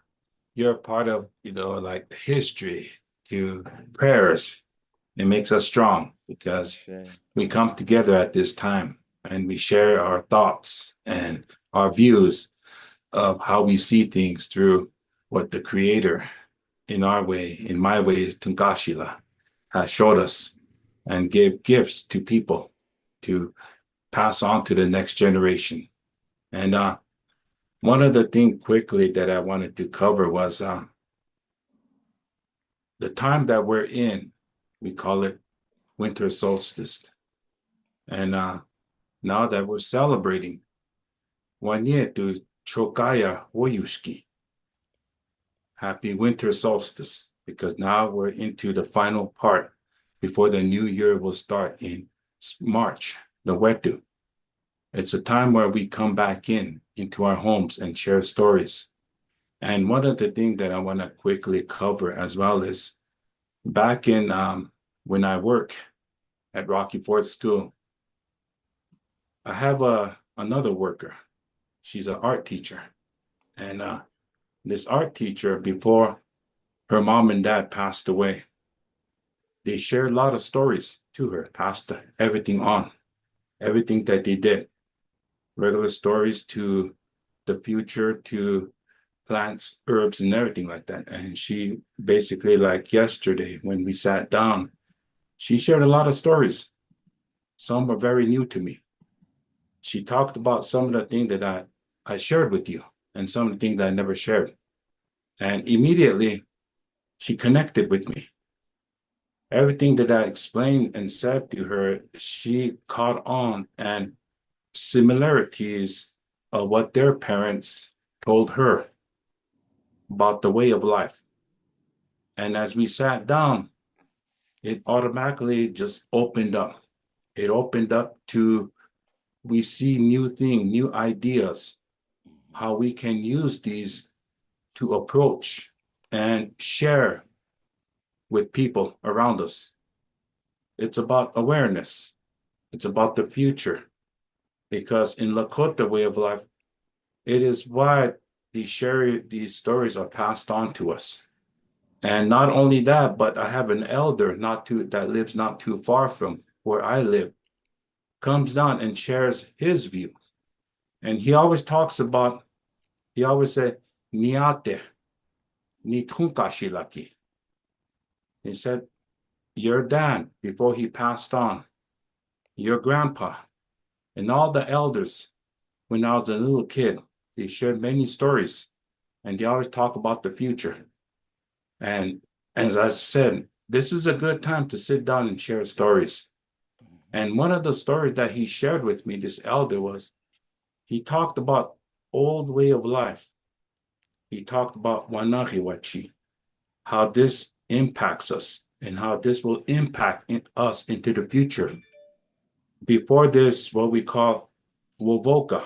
you're part of, like history to prayers. It makes us strong because we come together at this time and we share our thoughts and our views of how we see things through what the Creator, in our way, in my way, Tungashila, has showed us and gave gifts to people to pass on to the next generation. And one of the things quickly that I wanted to cover was the time that we're in. We call it winter solstice. And now that we're celebrating Wanietu Chokaya Woyushki, happy winter solstice, because now we're into the final part before the new year will start in March, the Wetu. It's a time where we come back into our homes and share stories. And one of the things that I want to quickly cover as well is back in when I work at Rocky Ford School, I have another worker. She's an art teacher. And this art teacher, before her mom and dad passed away, they shared a lot of stories to her, passed everything on, everything that they did, regular stories to the future, to plants, herbs, and everything like that. And she basically, like yesterday, when we sat down, she shared a lot of stories. Some were very new to me. She talked about some of the things that I shared with you and some of the things that I never shared. And immediately, she connected with me. Everything that I explained and said to her, she caught on, and similarities of what their parents told her about the way of life. And as we sat down, it automatically just opened up. It opened up to, we see new things, new ideas how we can use these to approach and share with people around us. It's about awareness. It's about the future. Because in Lakota way of life, it is why these stories are passed on to us. And not only that, but I have an elder that lives not too far from where I live, comes down and shares his view. And he always say, Niate, ni tunkashilaki. He said, your dad, before he passed on, your grandpa, and all the elders, when I was a little kid, they shared many stories, and they always talk about the future. And as I said, this is a good time to sit down and share stories. And one of the stories that he shared with me, this elder, was he talked about old way of life. He talked about wanahiwachi, how this impacts us and how this will impact us into the future. Before this, what we call wovoka.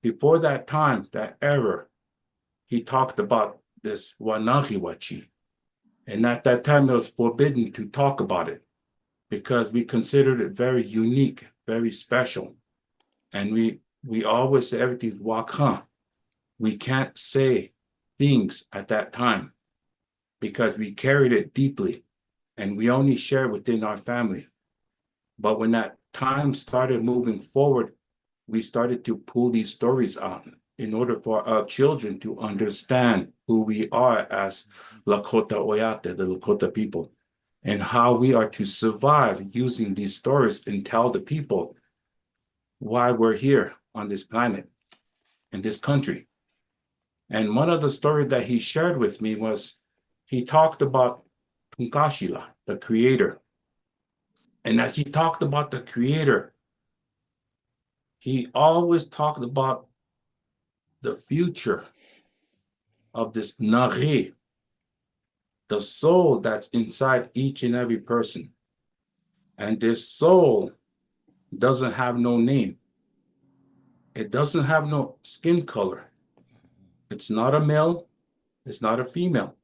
Before that time, that era, he talked about this wanahiwachi. And at that time, it was forbidden to talk about it because we considered it very unique, very special. And we always say everything's waka. We can't say things at that time because we carried it deeply and we only share within our family. But when that time started moving forward, we started to pull these stories out in order for our children to understand who we are as Lakota Oyate, the Lakota people, and how we are to survive using these stories and tell the people why we're here on this planet, in this country. And one of the stories that he shared with me was he talked about Tunkashila, the creator. And as he talked about the creator, he always talked about the future of this Nare, the soul that's inside each and every person. And this soul doesn't have no name. It doesn't have no skin color. It's not a male. It's not a female.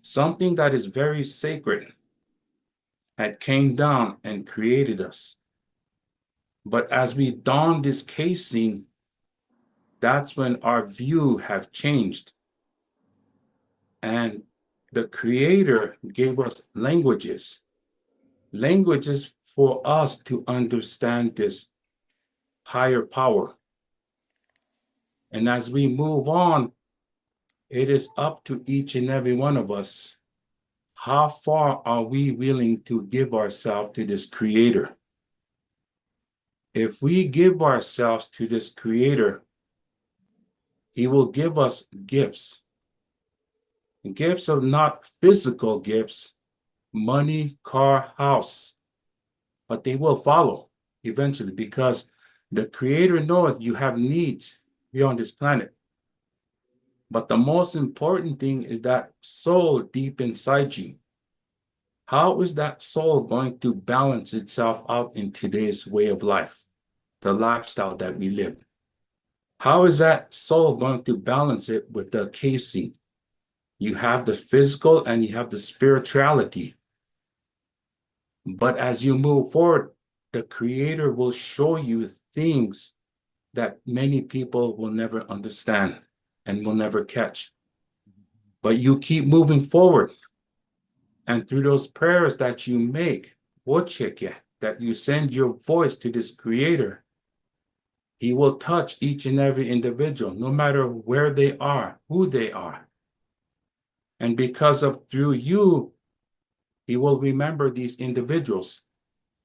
Something that is very sacred had came down and created us. But as we don this casing, that's when our view have changed. And the creator gave us languages for us to understand this higher power. And as we move on, it is up to each and every one of us. How far are we willing to give ourselves to this creator? If we give ourselves to this creator, he will give us gifts. Gifts are not physical gifts, money, car, house, but they will follow eventually because the creator knows you have needs here on this planet. But the most important thing is that soul deep inside you. How is that soul going to balance itself out in today's way of life, the lifestyle that we live? How is that soul going to balance it with the casing? You have the physical and you have the spirituality. But as you move forward, the creator will show you things that many people will never understand and will never catch. But you keep moving forward. And through those prayers that you make, that you send your voice to this creator, he will touch each and every individual, no matter where they are, who they are. And because of through you, he will remember these individuals,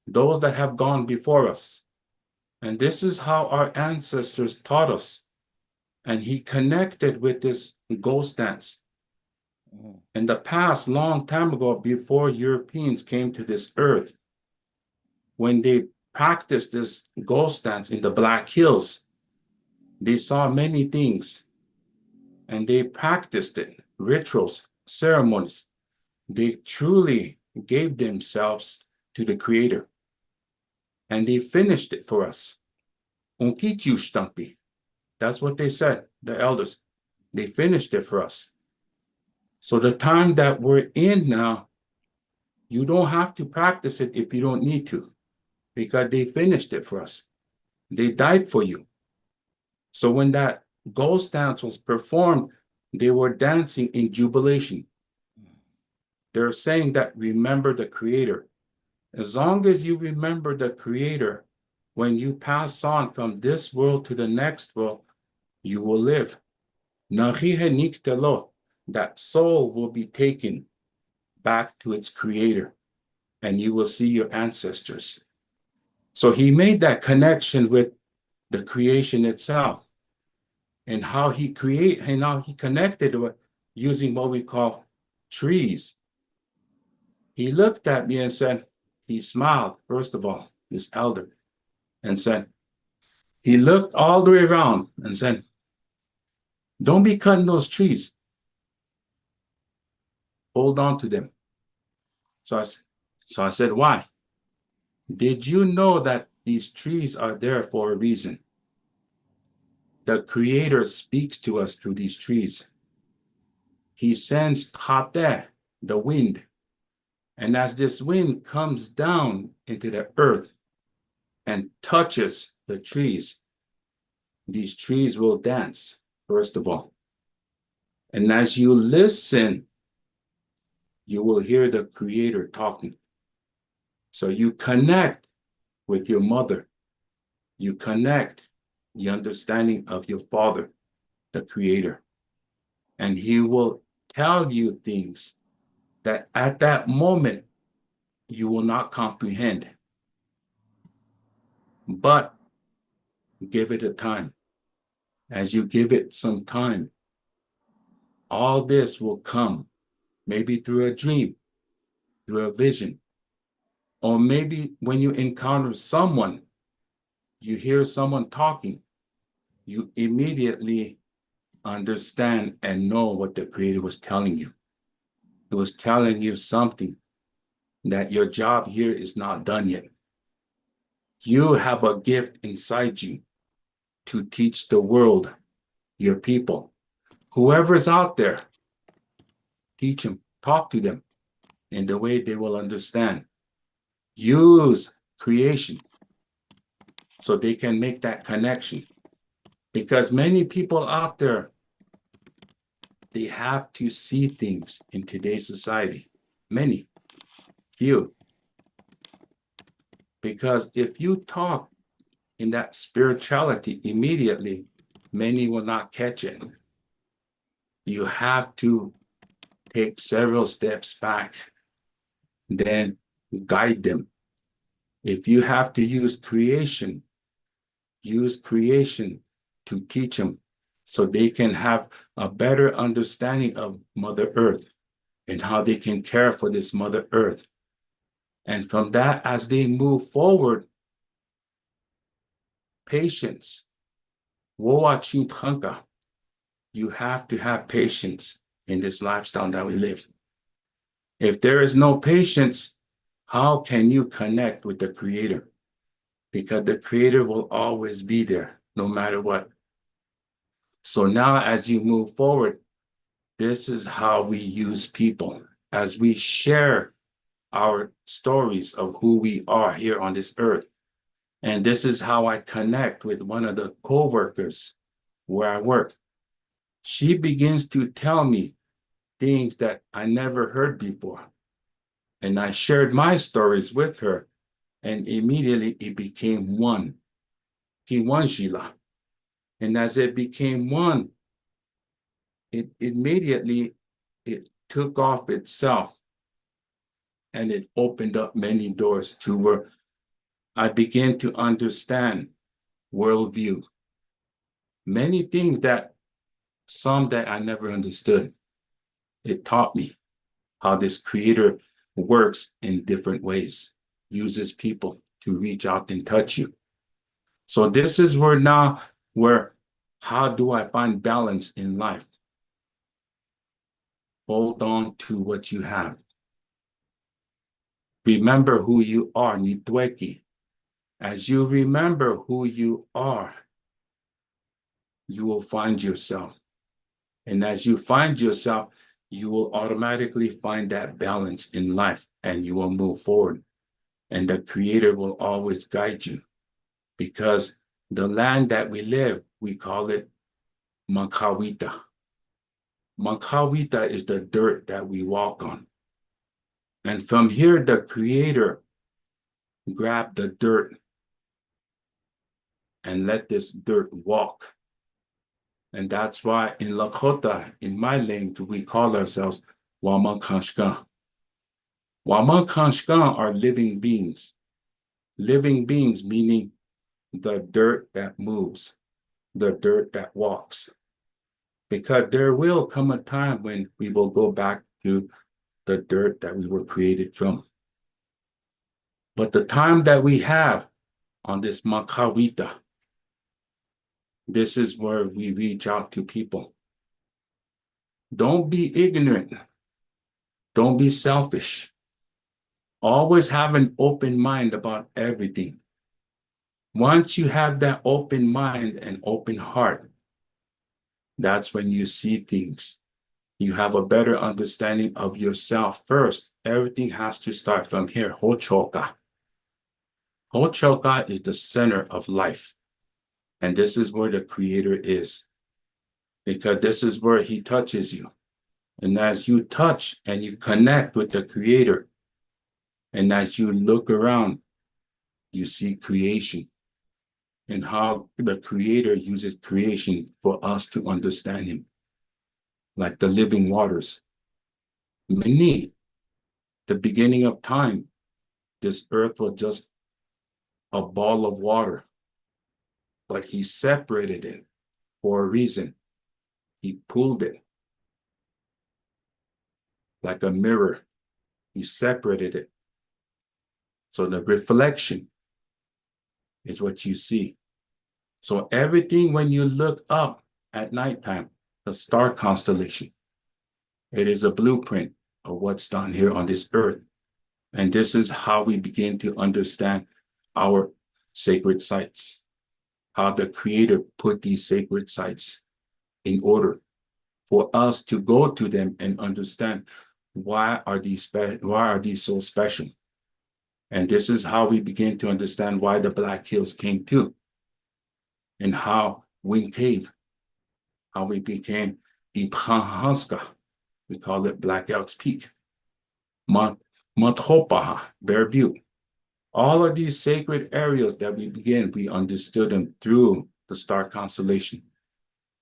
those that have gone before us. And this is how our ancestors taught us. And he connected with this ghost dance. In the past, long time ago, before Europeans came to this earth, when they practiced this ghost dance in the Black Hills, they saw many things. And they practiced it, rituals, ceremonies. They truly gave themselves to the creator. And they finished it for us. Onkichu stampi, That's what they said, the elders. They finished it for us. So the time that we're in now, you don't have to practice it if you don't need to, because they finished it for us. They died for you. So when that ghost dance was performed, they were dancing in jubilation. They're saying that remember the Creator. As long as you remember the Creator, when you pass on from this world to the next world, you will live. That soul will be taken back to its Creator, and you will see your ancestors. So he made that connection with the creation itself, and how he connected with using what we call trees. He looked at me and said, he smiled, first of all, this elder, and said, he looked all the way around and said, don't be cutting those trees. Hold on to them. So I said, why? Did you know that these trees are there for a reason? The Creator speaks to us through these trees. He sends Tate, the wind. And as this wind comes down into the earth and touches the trees, these trees will dance, first of all. And as you listen, you will hear the Creator talking. So you connect with your mother. You connect the understanding of your Father, the Creator. And He will tell you things that at that moment you will not comprehend. But give it a time. As you give it some time, all this will come, maybe through a dream, through a vision, or maybe when you encounter someone, you hear someone talking, you immediately understand and know what the Creator was telling you. It was telling you something, that your job here is not done yet. You have a gift inside you to teach the world, your people. Whoever's out there, teach them, talk to them in the way they will understand. Use creation so they can make that connection. Because many people out there, they have to see things in today's society. Many, few. Because if you talk in that spirituality immediately, many will not catch it. You have to take several steps back, then guide them. If you have to use creation to teach them so they can have a better understanding of Mother Earth and how they can care for this Mother Earth. And from that, as they move forward, patience. You have to have patience in this lifestyle that we live. If there is no patience, how can you connect with the Creator? Because the Creator will always be there, no matter what. So now as you move forward, this is how we use people. As we share our stories of who we are here on this earth. And this is how I connect with one of the co-workers where I work. She begins to tell me things that I never heard before. And I shared my stories with her, and immediately it became one. Kiwanjila. And as it became one, it immediately took off itself, and it opened up many doors to where I began to understand worldview. Many things that I never understood. It taught me how this Creator works in different ways, uses people to reach out and touch you. So this is where how do I find balance in life? Hold on to what you have. Remember who you are, Nitweki. As you remember who you are, you will find yourself. And as you find yourself, you will automatically find that balance in life and you will move forward. And the Creator will always guide you, because the land that we live, we call it Mankawita. Mankawita is the dirt that we walk on. And from here, the Creator grabbed the dirt and let this dirt walk. And that's why in Lakota, in my language, we call ourselves Wamankanshka. Wamankanshka are living beings. Living beings meaning the dirt that moves, the dirt that walks. Because there will come a time when we will go back to the dirt that we were created from. But the time that we have on this Makawita, this is where we reach out to people. Don't be ignorant. Don't be selfish. Always have an open mind about everything. Once you have that open mind and open heart, that's when you see things. You have a better understanding of yourself first. Everything has to start from here. Hochoka. Hochoka is the center of life. And this is where the Creator is. Because this is where He touches you. And as you touch and you connect with the Creator, and as you look around, you see creation and how the Creator uses creation for us to understand Him. Like the living waters. Many, the beginning of time, this earth was just a ball of water, but He separated it for a reason. He pulled it like a mirror. He separated it. So the reflection is what you see. So everything, when you look up at nighttime, the star constellation, it is a blueprint of what's done here on this earth. And this is how we begin to understand our sacred sites, how the Creator put these sacred sites in order for us to go to them and understand why are these so special. And this is how we begin to understand why the Black Hills came too, and how Wind Cave, how we became Iphanhanska, we call it Black Elk's Peak, Monthopaha, Bear Butte. All of these sacred areas that we understood them through the star constellation.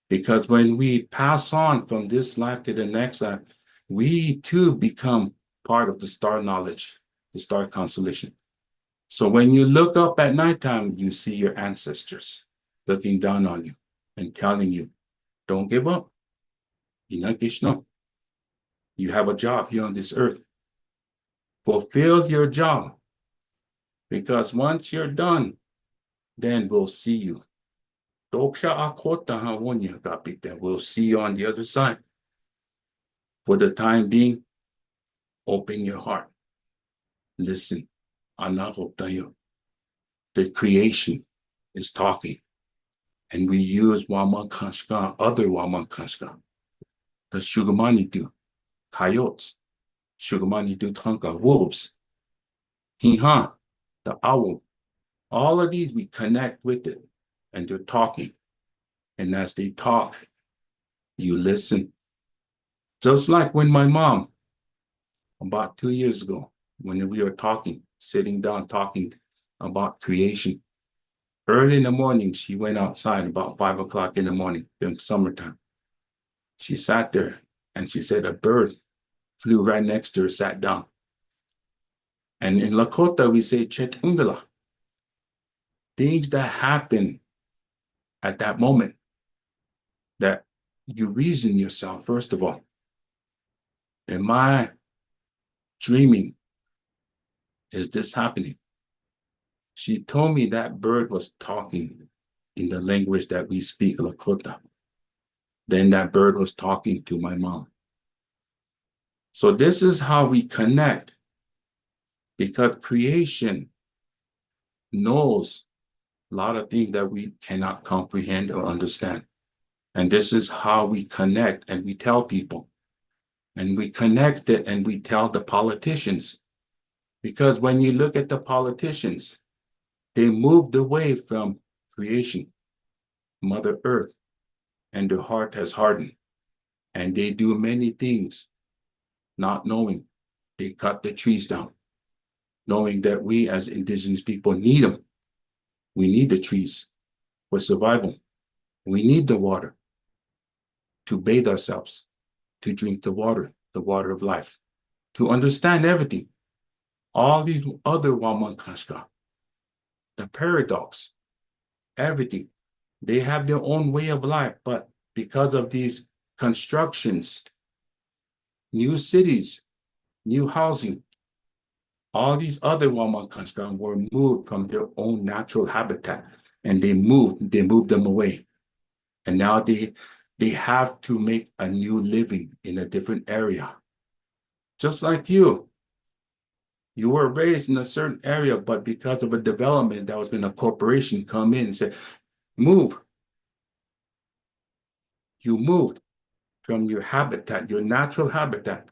Because when we pass on from this life to the next life, we too become part of the star knowledge, the star constellation. So when you look up at nighttime, you see your ancestors looking down on you and telling you, don't give up. You have a job here on this earth. Fulfill your job. Because once you're done, then we'll see you. We'll see you on the other side. For the time being, open your heart. Listen. The creation is talking. And we use Wamankanshka, other Wamankanshka. The Shugamani do, coyotes. Shugamani do Tanka, wolves. Hiha, the owl. All of these, we connect with it. And they're talking. And as they talk, you listen. Just like when my mom, about 2 years ago, when we were talking, sitting down talking about creation. Early in the morning, she went outside about 5 o'clock in the morning during summertime. She sat there and she said a bird flew right next to her, sat down. And in Lakota, we say chetungala. Things that happen at that moment that you reason yourself, first of all. Am I dreaming? Is this happening? She told me that bird was talking in the language that we speak, Lakota. Then that bird was talking to my mom. So this is how we connect, because creation knows a lot of things that we cannot comprehend or understand. And this is how we connect and we tell people. And we connect it and we tell the politicians. Because when you look at the politicians, they moved away from creation, Mother Earth, and their heart has hardened. And they do many things not knowing. They cut the trees down, knowing that we as indigenous people need them. We need the trees for survival. We need the water to bathe ourselves, to drink the water of life, to understand everything. All these other Wamankashka, the paradox, everything. They have their own way of life, but because of these constructions, new cities, new housing, all these other Wamankashka were moved from their own natural habitat, and they moved them away. And now they have to make a new living in a different area. Just like you were raised in a certain area, but because of a development that was going to corporation come in and say, move. You moved from your habitat, your natural habitat.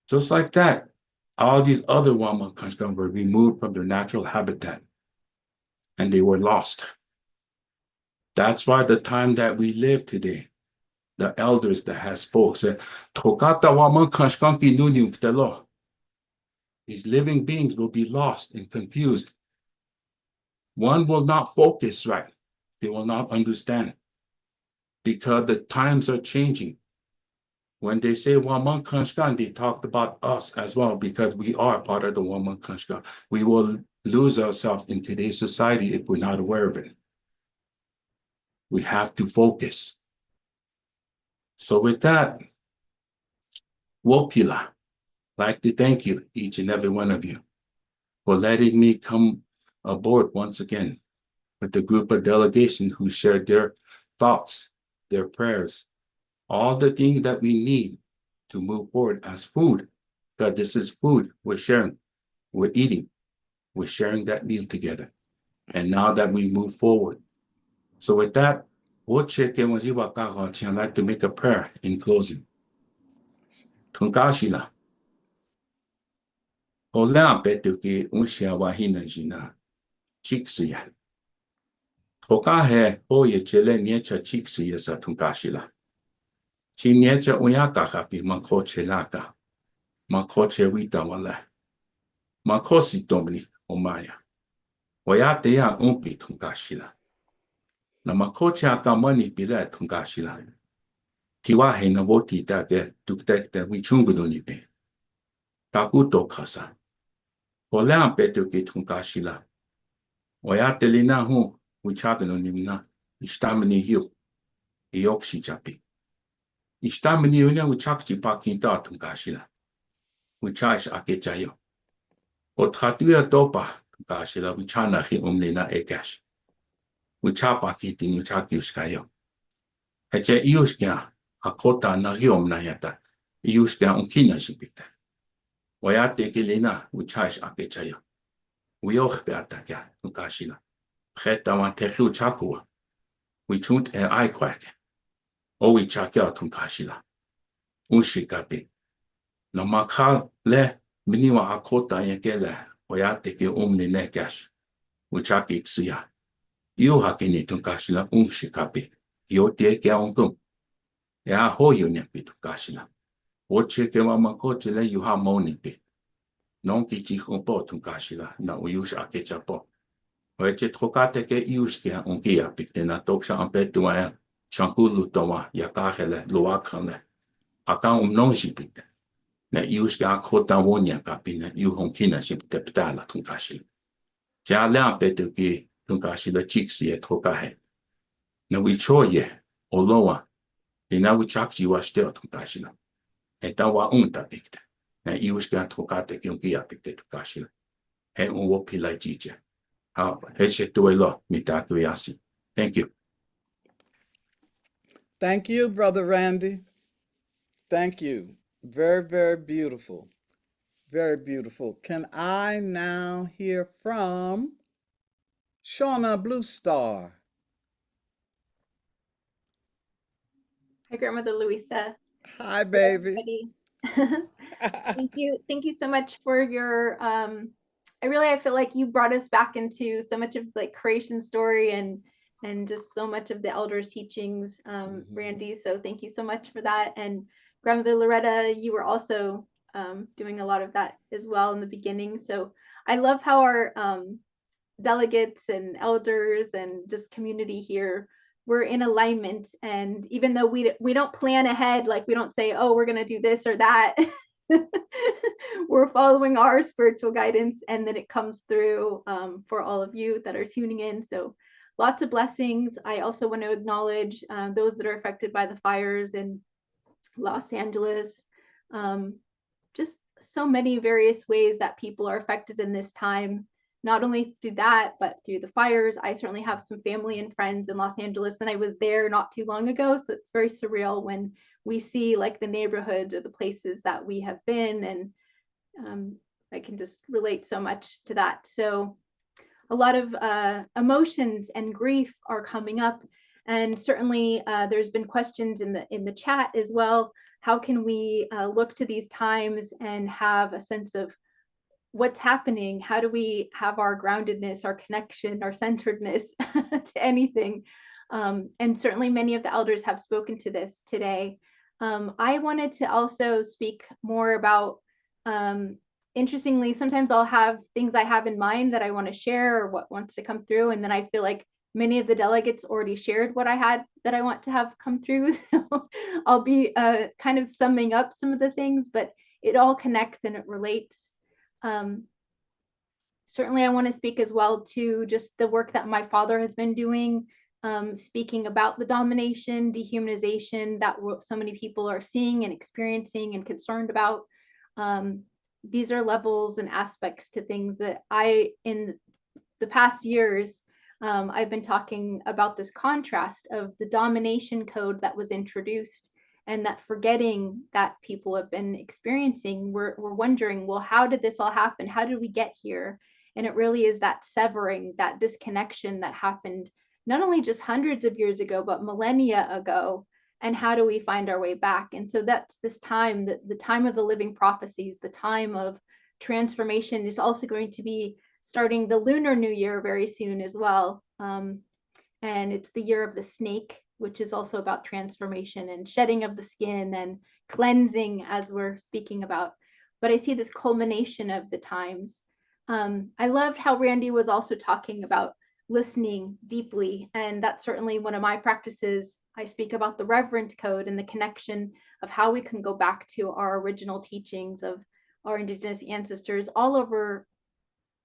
Just like that, all these other Wamankashka were removed from their natural habitat and they were lost. That's why the time that we live today, the elders that have spoke said, Tokata Wamankashkanki Nunyum Ktelo. These living beings will be lost and confused. One will not focus right. They will not understand because the times are changing. When they say Wamankashkan, they talked about us as well because we are part of the Wamankashkan. We will lose ourselves in today's society if we're not aware of it. We have to focus. So with that, Wopila, like to thank you, each and every one of you, for letting me come aboard once again with the group of delegation who shared their thoughts, their prayers, all the things that we need to move forward as food. God, this is food we're sharing, we're eating, we're sharing that meal together. And now that we move forward. So with that, I'd like to make a prayer in closing. Tunkashila. Ola betuki unsha wahina jina. Chiksuya. Tokahe oye chele niecha chiksuya sa tunkashila. Chi niecha uyaka hapi mankoche laka. Mankoche wita wala. Mankosi domini omaya. Wayate ya umpi tunkashila. Na mankoche akamani pila tunkashila. Kiwa he na voti take tuktekte wichungudunipe. Takuto kasa. Olea petuki tunkashila. Wayate lina hu wichaganunimna. Ishtamini hiu. Iyokshi chapi. Ishtamini una wichakchi pakinta tunkashila. Wichash akechayo. Otratuya topa tunkashila wichana hi umlina ekash. Wichapa kintin wichaki uskayo. Heche iuskya akota na hiom na yata. Iuskya unkina shipikta. Wayate kilina wichash akechayo. Wioch beataka tunkashila. Preta wan techu chakua. Wichunt aikwake. O wichakya tunkashila. Unshikapi. No makal le miniwa akota yakele oyate ke umni nekash. Wichaki iksuya. Yu hakini tunkashila unshikapi. Yote ke onkum. Ya hoyo nepi tunkashila. Oche ke mamakoche le yu ha monipi. Non ki chikumpo tunkashila. Na uyush akechapo. Oche trokate ke yushke unkia pikte na toksha ampetua chankulu toma yakahele luakale. Akan nonji pikte. Na yushke akota wonya kapina yu honkina shipte ptala tunkashila. Ja le ampetu ki tunkashila chiksu ye trokahe. Na wichoye olowa. Ina wichakji washte tunkashila. Eta wa unta pikte. Na yushke trokate ki unkia pikte tunkashila. He unwo pila jije. Thank you. Thank you, Brother Randy. Thank you. Very, very beautiful. Very beautiful. Can I now hear from Shawna Bluestar? Hi, Grandmother Luisah. Hi, baby. Thank you so much for your I feel like you brought us back into so much of like creation story and just so much of the elders teachings, Randy, so thank you so much for that. And Grandmother Loretta, you were also doing a lot of that as well in the beginning. So I love how our delegates and elders and just community here, we're in alignment. And even though we don't plan ahead, like we don't say, oh, we're going to do this or that, we're following our spiritual guidance, and then it comes through for all of you that are tuning in. So lots of blessings. I also want to acknowledge those that are affected by the fires in Los Angeles. Just so many various ways that people are affected in this time, not only through that, but through the fires. I certainly have some family and friends in Los Angeles, and I was there not too long ago. So it's very surreal when we see like the neighborhoods or the places that we have been. And I can just relate so much to that. So a lot of emotions and grief are coming up. And certainly there's been questions in the chat as well. How can we look to these times and have a sense of what's happening? How do we have our groundedness, our connection, our centeredness to anything? And certainly many of the elders have spoken to this today. I wanted to also speak more about, interestingly, sometimes I'll have things I have in mind that I want to share or what wants to come through. And then I feel like many of the delegates already shared what I had that I want to have come through. So I'll be kind of summing up some of the things, but it all connects and it relates. Certainly I want to speak as well to just the work that my father has been doing, speaking about the domination, dehumanization that so many people are seeing and experiencing and concerned about. These are levels and aspects to things that in the past years, I've been talking about this contrast of the domination code that was introduced and that forgetting that people have been experiencing. We're wondering, well, how did this all happen? How did we get here? And it really is that severing, that disconnection that happened not only just hundreds of years ago, but millennia ago. And how do we find our way back? And so that's this time, the time of the living prophecies, the time of transformation is also going to be starting the Lunar New Year very soon as well. And it's the year of the snake, which is also about transformation and shedding of the skin and cleansing, as we're speaking about. But I see this culmination of the times. I loved how Randy was also talking about listening deeply. And that's certainly one of my practices. I speak about the reverence code and the connection of how we can go back to our original teachings of our Indigenous ancestors all over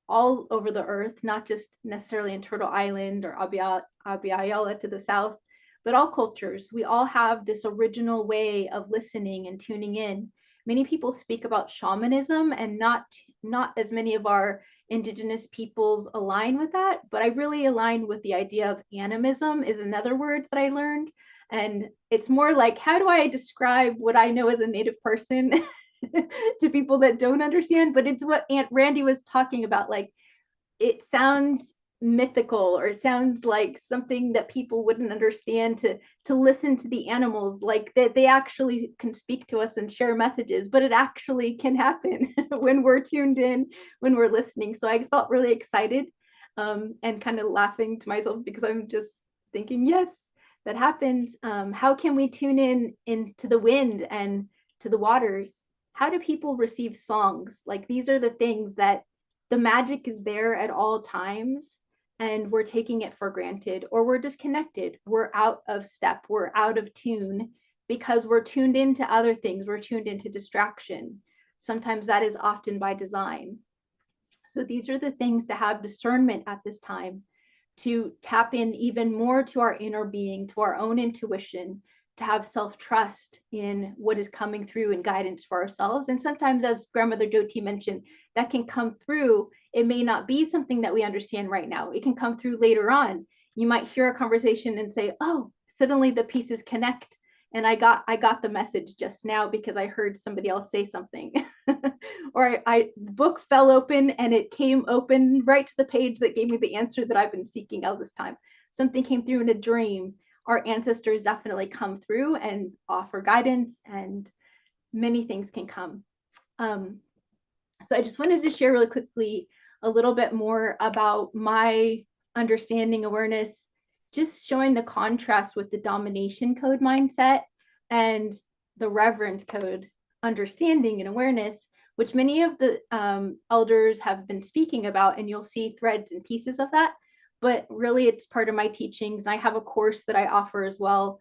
the earth, not just necessarily in Turtle Island or Abiyala to the south, but all cultures. We all have this original way of listening and tuning in. Many people speak about shamanism, and not as many of our Indigenous peoples align with that, but I really align with the idea of animism is another word that I learned. And it's more like, how do I describe what I know as a Native person to people that don't understand? But it's what Aunt Randy was talking about. Like, it sounds mythical, or it sounds like something that people wouldn't understand to listen to the animals, like that they actually can speak to us and share messages, but it actually can happen when we're tuned in, when we're listening. So I felt really excited and kind of laughing to myself because I'm just thinking, yes, that happens. How can we tune into the wind and to the waters? How do people receive songs? Like, these are the things that the magic is there at all times, and we're taking it for granted, or we're disconnected. We're out of step. We're out of tune because we're tuned into other things. We're tuned into distraction. Sometimes that is often by design. So these are the things to have discernment at this time, to tap in even more to our inner being, to our own intuition, to have self-trust in what is coming through and guidance for ourselves. And sometimes, as Grandmother Jyoti mentioned, that can come through. It may not be something that we understand right now. It can come through later on. You might hear a conversation and say, oh, suddenly the pieces connect. And I got the message just now because I heard somebody else say something. Or the book fell open and it came open right to the page that gave me the answer that I've been seeking all this time. Something came through in a dream. our ancestors definitely come through and offer guidance, and many things can come. So I just wanted to share really quickly a little bit more about my understanding awareness, just showing the contrast with the domination code mindset and the reverence code understanding and awareness, which many of the elders have been speaking about, and you'll see threads and pieces of that. But really, it's part of my teachings. I have a course that I offer as well.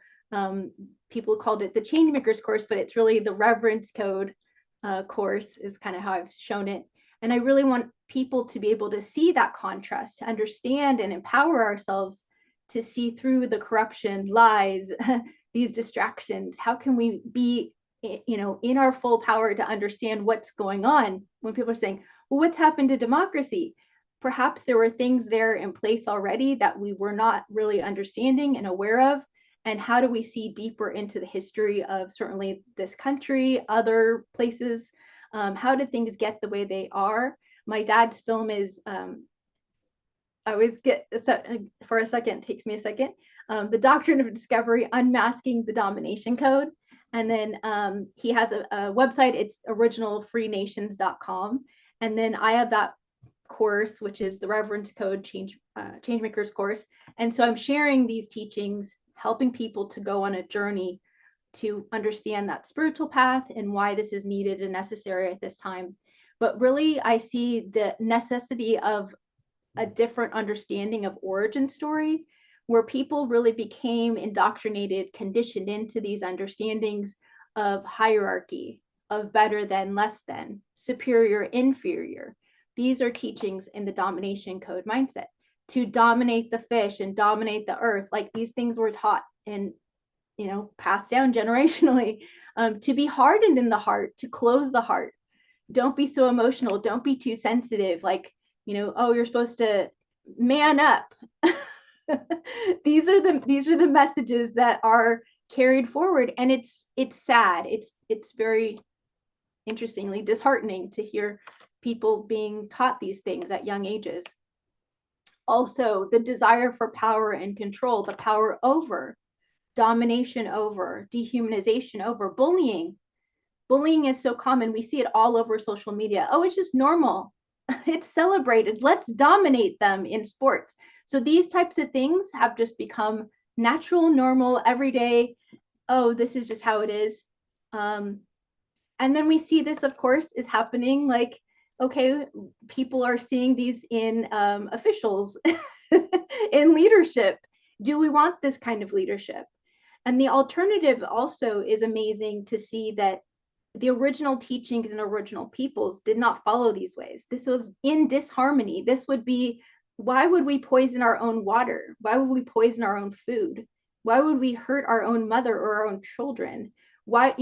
People called it the Changemakers course, but it's really the reverence code course is kind of how I've shown it. And I really want people to be able to see that contrast, to understand and empower ourselves to see through the corruption, lies, these distractions. How can we be, in our full power to understand what's going on when people are saying, well, what's happened to democracy? Perhaps there were things there in place already that we were not really understanding and aware of. And how do we see deeper into the history of certainly this country, other places? How did things get the way they are? My dad's film is, I always get, for a second, it takes me a second, The Doctrine of Discovery, Unmasking the Domination Code. And then he has a website, it's originalfreenations.com. And then I have that course, which is the Reverence Code Changemakers course. And so I'm sharing these teachings, helping people to go on a journey to understand that spiritual path and why this is needed and necessary at this time. But really, I see the necessity of a different understanding of origin story, where people really became indoctrinated, conditioned into these understandings of hierarchy, of better than, less than, superior, inferior. These are teachings in the domination code mindset. To dominate the fish and dominate the earth, like these things were taught and passed down generationally. To be hardened in the heart, to close the heart. Don't be so emotional. Don't be too sensitive. Like, oh, you're supposed to man up. These are the messages that are carried forward, and it's sad. It's very interestingly disheartening to hear people being taught these things at young ages. Also, the desire for power and control, the power over, domination over, dehumanization over, bullying. Bullying is so common. We see it all over social media. Oh, it's just normal. It's celebrated. Let's dominate them in sports. So these types of things have just become natural, normal, everyday. Oh, this is just how it is. And then we see this, of course, is happening. Like, okay, people are seeing these in officials, in leadership. Do we want this kind of leadership? And the alternative also is amazing to see that the original teachings and original peoples did not follow these ways. This was in disharmony. This would be, why would we poison our own water? Why would we poison our own food? Why would we hurt our own mother or our own children? Why,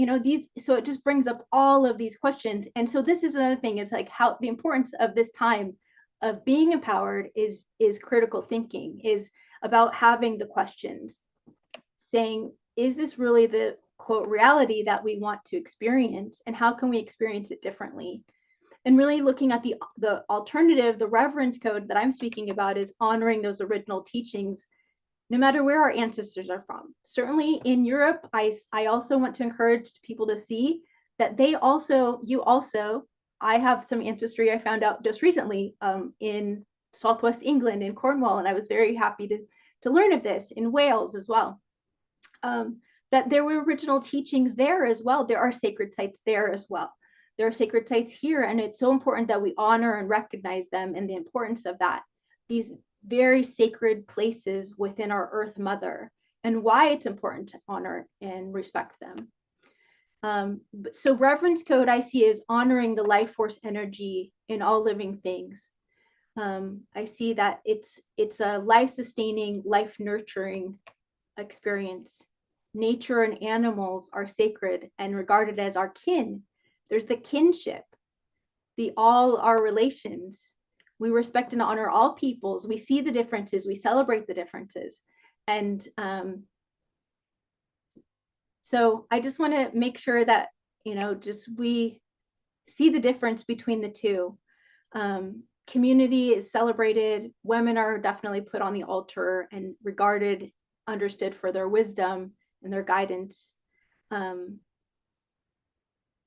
so it just brings up all of these questions. And so this is another thing, is like how the importance of this time of being empowered is critical thinking, is about having the questions, saying, is this really the quote reality that we want to experience, and how can we experience it differently? And really looking at the alternative, the reverence code that I'm speaking about, is honoring those original teachings, no matter where our ancestors are from. Certainly in Europe, I also want to encourage people to see that I have some ancestry I found out just recently in Southwest England, in Cornwall, and I was very happy to learn of this, in Wales as well. That there were original teachings there as well. There are sacred sites there as well. There are sacred sites here, and it's so important that we honor and recognize them, and the importance of that. These very sacred places within our Earth Mother, and why it's important to honor and respect them. So reverence code I see is honoring the life force energy in all living things. I see that it's a life-sustaining, life-nurturing experience. Nature and animals are sacred and regarded as our kin. There's the kinship, all our relations. We respect and honor all peoples. We see the differences. We celebrate the differences. And so I just want to make sure that, just we see the difference between the two. Community is celebrated. Women are definitely put on the altar and regarded understood for their wisdom and their guidance. And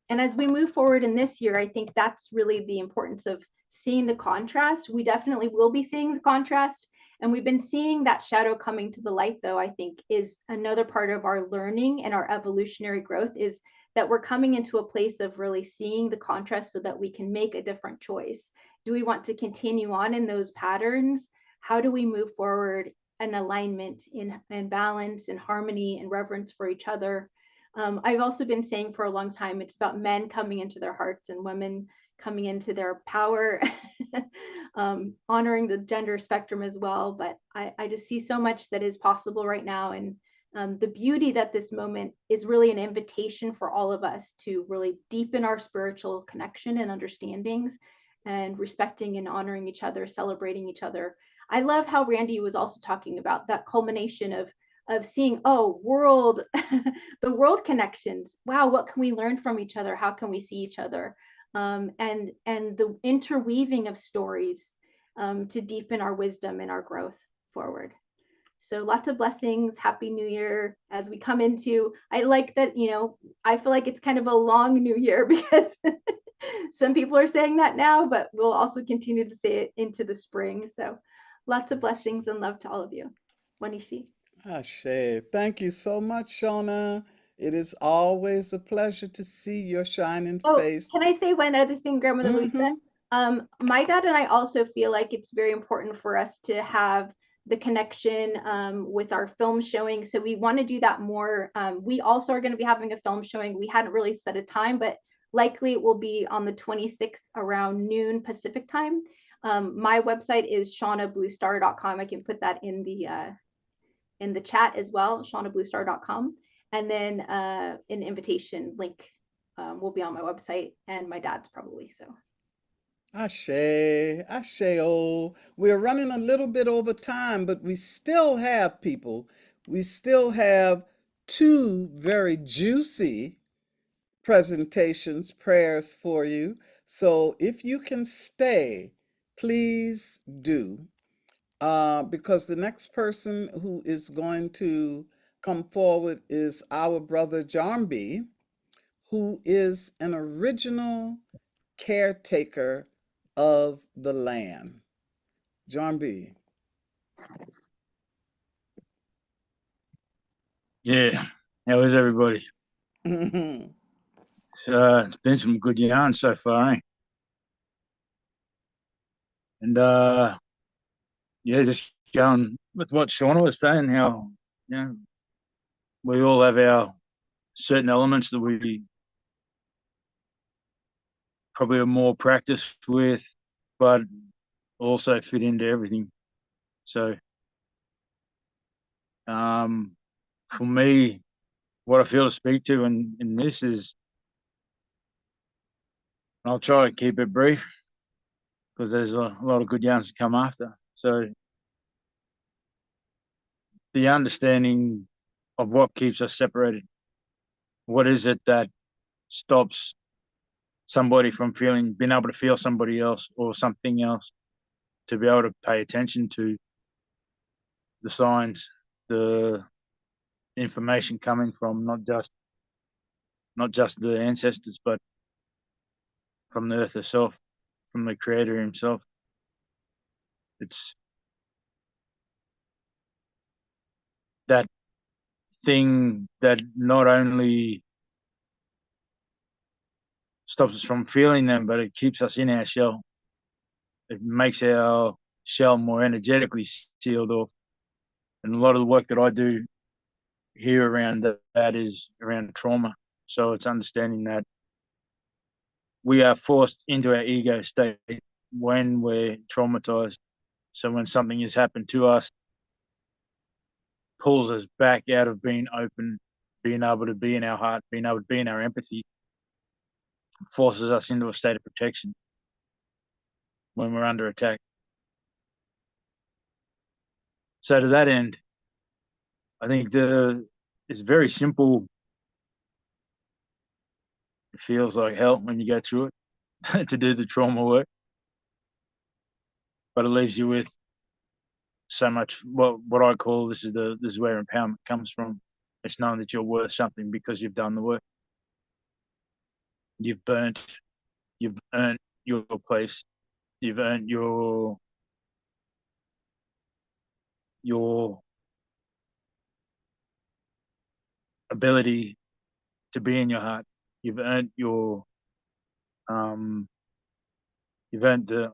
as we move forward in this year, I think that's really the importance of seeing the contrast. We definitely will be seeing the contrast. And we've been seeing that shadow coming to the light, though, I think is another part of our learning and our evolutionary growth, is that we're coming into a place of really seeing the contrast so that we can make a different choice. Do we want to continue on in those patterns? How do we move forward in alignment, in balance, in harmony, and reverence for each other? I've also been saying for a long time, it's about men coming into their hearts and women coming into their power, honoring the gender spectrum as well. But I just see so much that is possible right now. And the beauty that this moment is really an invitation for all of us to really deepen our spiritual connection and understandings, and respecting and honoring each other, celebrating each other. I love how Randy was also talking about that culmination of seeing, oh, world, the world connections. Wow, what can we learn from each other? How can we see each other? And the interweaving of stories to deepen our wisdom and our growth forward. So lots of blessings. Happy New Year as we come into, I like that, you know, I feel like it's kind of a long new year because some people are saying that now, but we'll also continue to say it into the spring. So lots of blessings and love to all of you. Wanishi. Ashe. Thank you so much, Shawna. It is always a pleasure to see your shining face. Can I say one other thing, Grandmother Luisah? My dad and I also feel like it's very important for us to have the connection with our film showing. So we want to do that more. We also are going to be having a film showing. We hadn't really set a time, but likely it will be on the 26th around noon Pacific time. My website is shawnabluestar.com. I can put that in the chat as well, shawnabluestar.com. And then an invitation link will be on my website, and my dad's probably, so. Ashe, ashe, oh. We're running a little bit over time, but we still have people. We still have two very juicy presentations, prayers for you. So if you can stay, please do. Because the next person who is going to come forward is our brother Jarmbi, who is an original caretaker of the land. Jarmbi. Yeah, how is everybody? It's been some good yarns so far, eh? And yeah, just going with what Shawna was saying, how, you know, we all have our certain elements that we probably are more practiced with, but also fit into everything. So for me, what I feel to speak to in this is, I'll try to keep it brief because there's a lot of good yarns to come after. So the understanding of what keeps us separated. What is it that stops somebody from being able to feel somebody else or something else, to be able to pay attention to the signs, the information coming from not just the ancestors, but from the earth herself, from the creator himself. It's that thing that not only stops us from feeling them, but it keeps us in our shell. It makes our shell more energetically sealed off. And a lot of the work that I do here around that is around trauma. So it's understanding that we are forced into our ego state when we're traumatized. So when something has happened to us, pulls us back out of being open, being able to be in our heart, being able to be in our empathy, forces us into a state of protection when we're under attack. So to that end, I think it's very simple. It feels like hell when you go through it to do the trauma work, but it leaves you with so much what I call this is where empowerment comes from. It's knowing that you're worth something because you've done the work. You've earned your place. You've earned your ability to be in your heart. You've earned you've earned the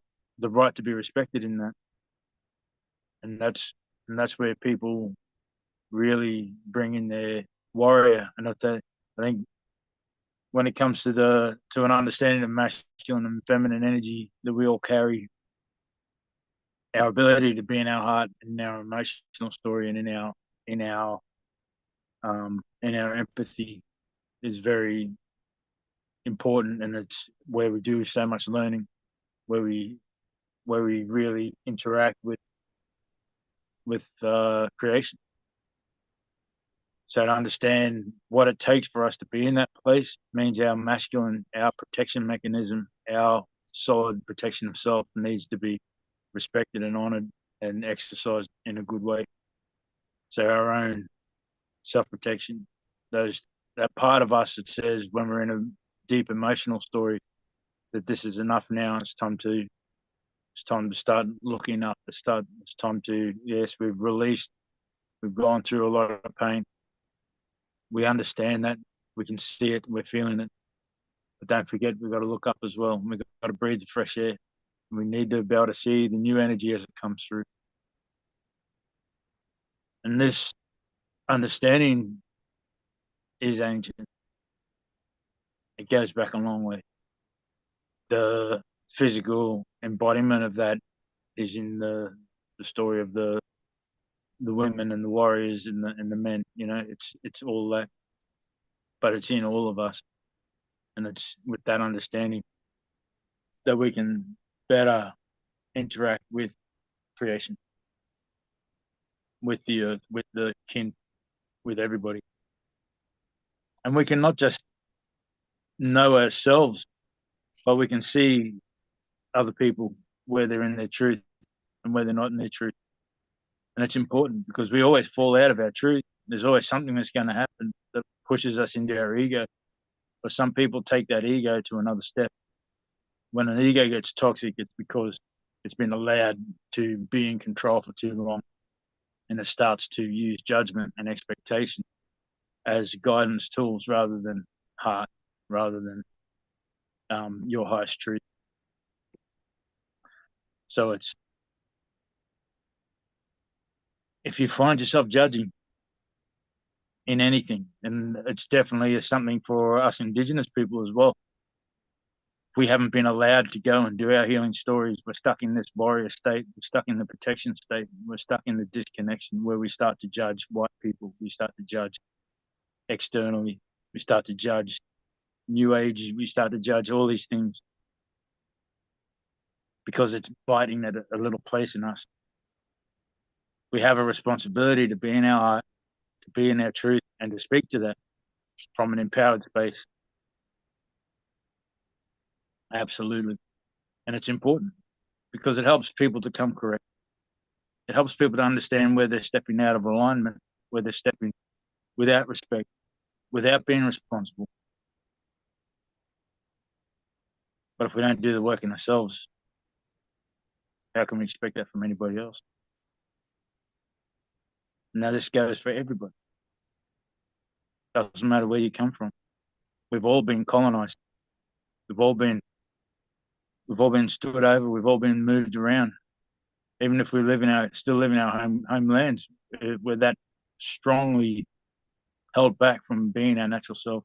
right to be respected in that. And that's where people really bring in their warrior. And I think when it comes to an understanding of masculine and feminine energy that we all carry, our ability to be in our heart and our emotional story and in our empathy is very important, and it's where we do so much learning, where we really interact with creation. So to understand what it takes for us to be in that place means our masculine, our protection mechanism, our solid protection of self needs to be respected and honored and exercised in a good way. So our own self-protection, that part of us that says when we're in a deep emotional story that this is enough now, it's time to start looking up, it's time to, yes, we've gone through a lot of pain. We understand that, we can see it, we're feeling it. But don't forget, we've got to look up as well. We've got to breathe the fresh air. We need to be able to see the new energy as it comes through. And this understanding is ancient. It goes back a long way. The physical embodiment of that is in the story of the women and the warriors and the men. You know, it's all that, but it's in all of us, and it's with that understanding that we can better interact with creation, with the earth, with the kin, with everybody, and we can not just know ourselves, but we can see other people where they're in their truth and where they're not in their truth. And it's important because we always fall out of our truth. There's always something that's going to happen that pushes us into our ego. But some people take that ego to another step. When an ego gets toxic, it's because it's been allowed to be in control for too long. And it starts to use judgment and expectation as guidance tools rather than heart, rather than your highest truth. So it's, if you find yourself judging in anything, and it's definitely something for us Indigenous people as well, we haven't been allowed to go and do our healing stories. We're stuck in this warrior state. We're stuck in the protection state. We're stuck in the disconnection where we start to judge white people. We start to judge externally. We start to judge new age. We start to judge all these things because it's biting at a little place in us. We have a responsibility to be in our heart, to be in our truth, and to speak to that from an empowered space. Absolutely. And it's important because it helps people to come correct. It helps people to understand where they're stepping out of alignment, where they're stepping without respect, without being responsible. But if we don't do the work in ourselves, how can we expect that from anybody else? Now this goes for everybody. Doesn't matter where you come from. We've all been colonized. We've all been stood over. We've all been moved around. Even if we still live in our homelands, we're that strongly held back from being our natural self.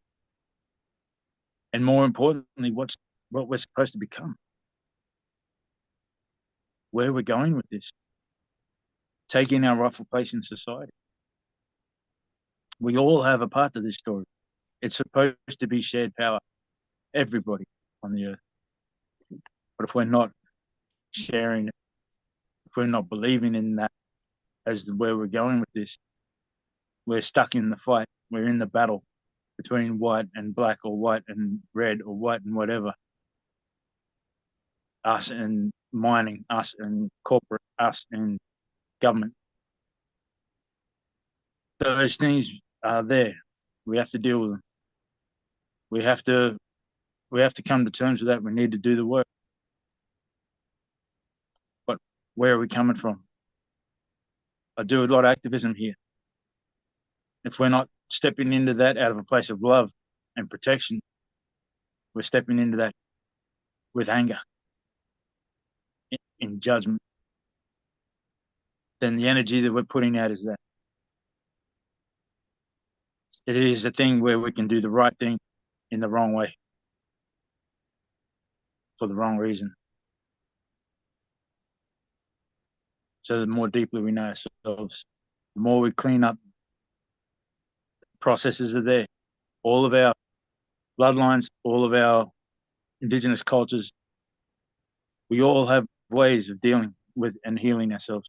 And more importantly, what we're supposed to become. Where we're going with this. Taking our rightful place in society. We all have a part to this story. It's supposed to be shared power. Everybody on the earth. But if we're not sharing it, if we're not believing in that as where we're going with this, we're stuck in the fight. We're in the battle between white and black, or white and red, or white and whatever. Us and mining, us and corporate, us and government. Those things are there. We have to deal with them. We have to come to terms with that. We need to do the work. But where are we coming from? I do a lot of activism here. If we're not stepping into that out of a place of love and protection, we're stepping into that with anger, in judgment. Then the energy that we're putting out is that. It is a thing where we can do the right thing in the wrong way, for the wrong reason. So the more deeply we know ourselves, the more we clean up, processes are there. All of our bloodlines, all of our indigenous cultures, we all have ways of dealing with and healing ourselves.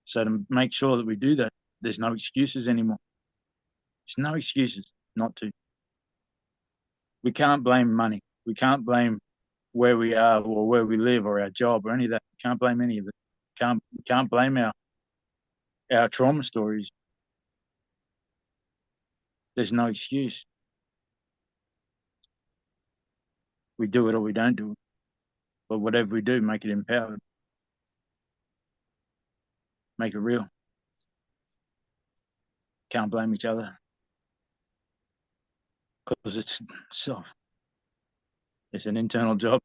So to make sure that we do that, there's no excuses anymore. There's no excuses not to. We can't blame money. We can't blame where we are or where we live or our job or any of that. We can't blame any of it. We can't blame our trauma stories. There's no excuse. We do it or we don't do it. But whatever we do, make it empowered. Make it real. Can't blame each other. Because it's self. It's an internal job.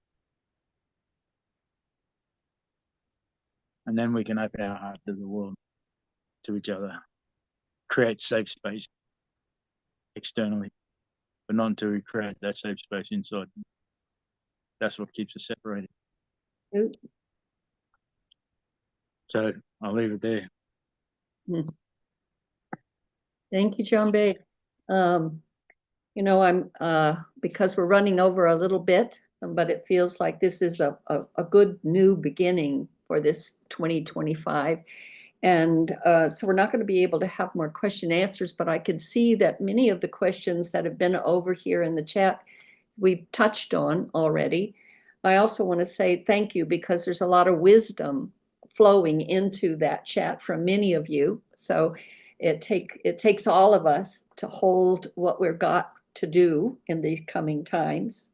And then we can open our heart to the world, to each other. Create safe space externally, but not until we create that safe space inside. That's what keeps us separated. Ooh. So I'll leave it there. Thank you, Jarmbi. You know, I'm because we're running over a little bit, but it feels like this is a good new beginning for this 2025. And so we're not going to be able to have more question and answers, but I can see that many of the questions that have been over here in the chat, we've touched on already. I also want to say thank you because there's a lot of wisdom flowing into that chat from many of you. So it takes all of us to hold what we've got to do in these coming times.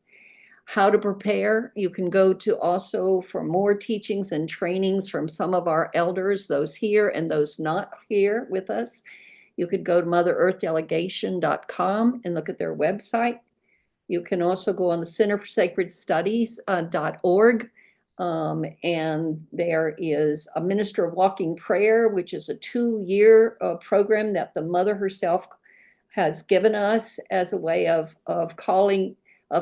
How to prepare, you can go to also for more teachings and trainings from some of our elders, those here and those not here with us. You could go to motherearthdelegation.com and look at their website. You can also go on the Center for Sacred Studies.org. And there is a Minister of Walking Prayer, which is a 2-year program that the mother herself has given us as a way of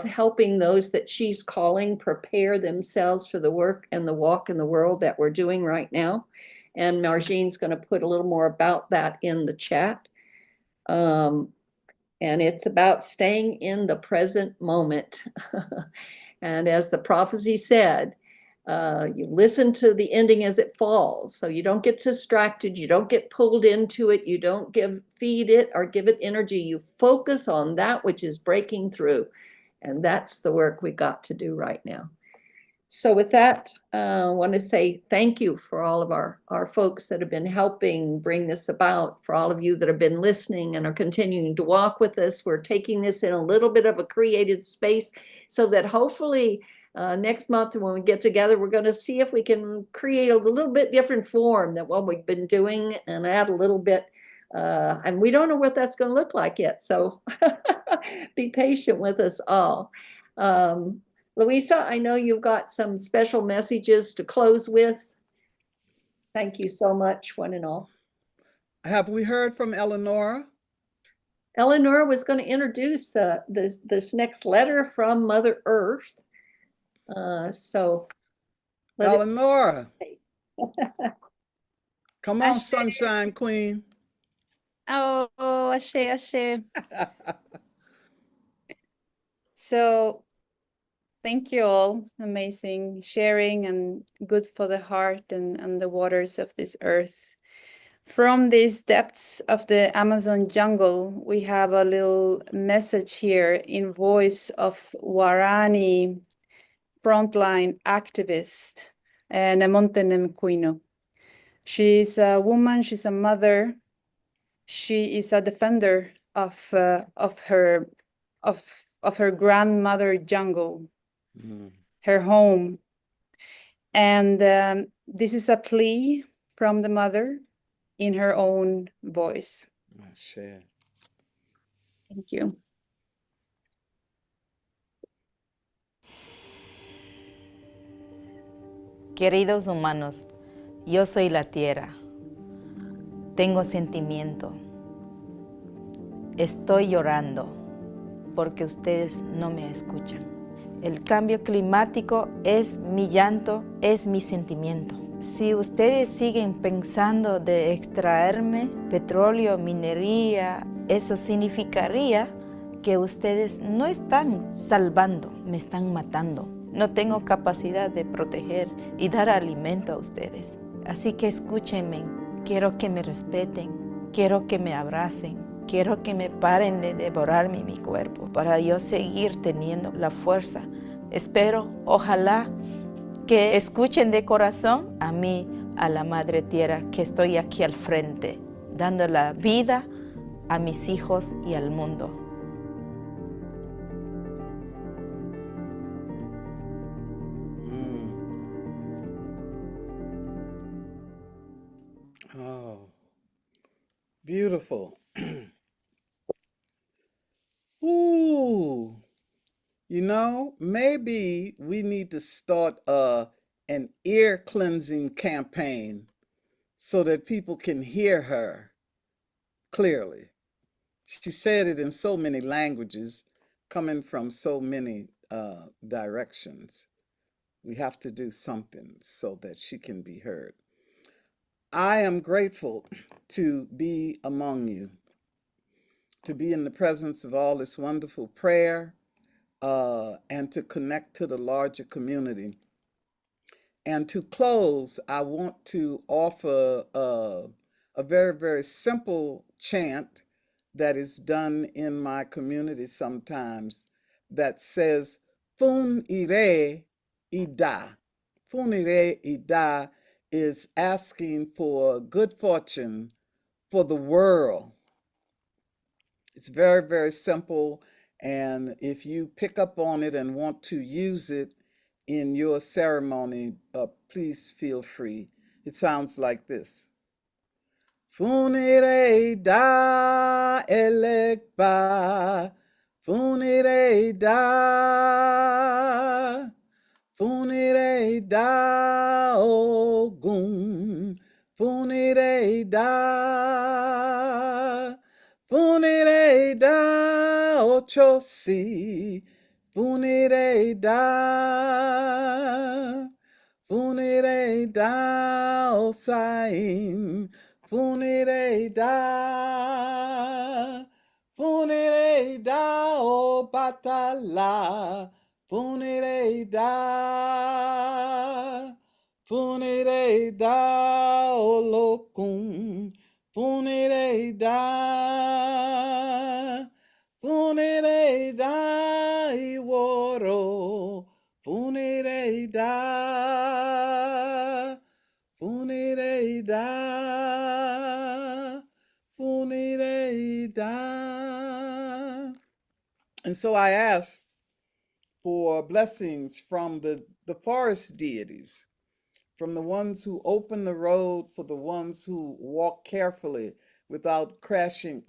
helping those that she's calling prepare themselves for the work and the walk in the world that we're doing right now. And Marjean's going to put a little more about that in the chat. And it's about staying in the present moment. And as the prophecy said, you listen to the ending as it falls. So you don't get distracted. You don't get pulled into it. You don't feed it or give it energy. You focus on that which is breaking through. And that's the work we got to do right now. So with that, I want to say thank you for all of our folks that have been helping bring this about, for all of you that have been listening and are continuing to walk with us. We're taking this in a little bit of a created space so that hopefully next month when we get together, we're going to see if we can create a little bit different form than what we've been doing and add a little bit. And we don't know what that's going to look like yet. So be patient with us all. Luisah, I know you've got some special messages to close with. Thank you so much, one and all. Have we heard from Eleanor? Eleanor was going to introduce this next letter from Mother Earth. So Eleanor. Come on, Sunshine Queen. Oh, ashe. So thank you all. Amazing sharing and good for the heart and the waters of this earth. From these depths of the Amazon jungle, we have a little message here in voice of Warani frontline activist Nemonte Nemquino. She's a woman, she's a mother, she is a defender of her grandmother jungle, her home. And this is a plea from the mother in her own voice. Share. Thank you. Queridos humanos, yo soy la tierra. Tengo sentimiento. Estoy llorando porque ustedes no me escuchan. El cambio climático es mi llanto, es mi sentimiento. Si ustedes siguen pensando de extraerme petróleo, minería, eso significaría que ustedes no están salvando, me están matando. No tengo capacidad de proteger y dar alimento a ustedes. Así que escúchenme, quiero que me respeten, quiero que me abracen, quiero que me paren de devorarme mi cuerpo para yo seguir teniendo la fuerza. Espero, ojalá, que escuchen de corazón a mí, a la Madre Tierra, que estoy aquí al frente, dando la vida a mis hijos y al mundo. Oh, beautiful. Ooh, you know, maybe we need to start an ear cleansing campaign so that people can hear her clearly. She said it in so many languages, coming from so many directions. We have to do something so that she can be heard. I am grateful to be among you, to be in the presence of all this wonderful prayer, and to connect to the larger community. And to close, I want to offer a very, very simple chant that is done in my community sometimes that says, Fun ire ida. Fun ire ida is asking for good fortune for the world. It's very, very simple. And if you pick up on it and want to use it in your ceremony, please feel free. It sounds like this. Funire da elekba, funire da, funire da ogun, funire da, funire da ochosi, funire da, funire da osain, funire da o batala, funire da o lokum, funire da iworo, funire da, funire da, funire da. And so I asked for blessings from the forest deities, from the ones who open the road, for the ones who walk carefully without crushing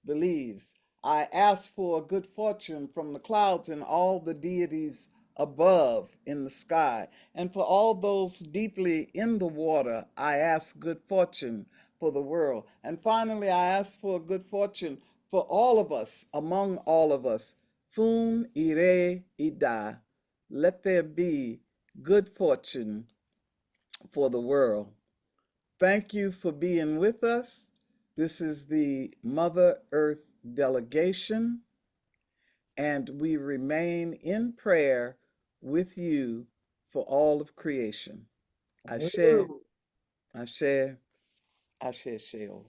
the leaves. I asked for good fortune from the clouds and all the deities above in the sky. And for all those deeply in the water, I ask good fortune for the world. And finally, I ask for good fortune for all of us, among all of us. Fun ire ida. Let there be good fortune for the world. Thank you for being with us. This is the Mother Earth Delegation, and we remain in prayer with you for all of creation. Ashe, Ashe, Ashe, Sheo.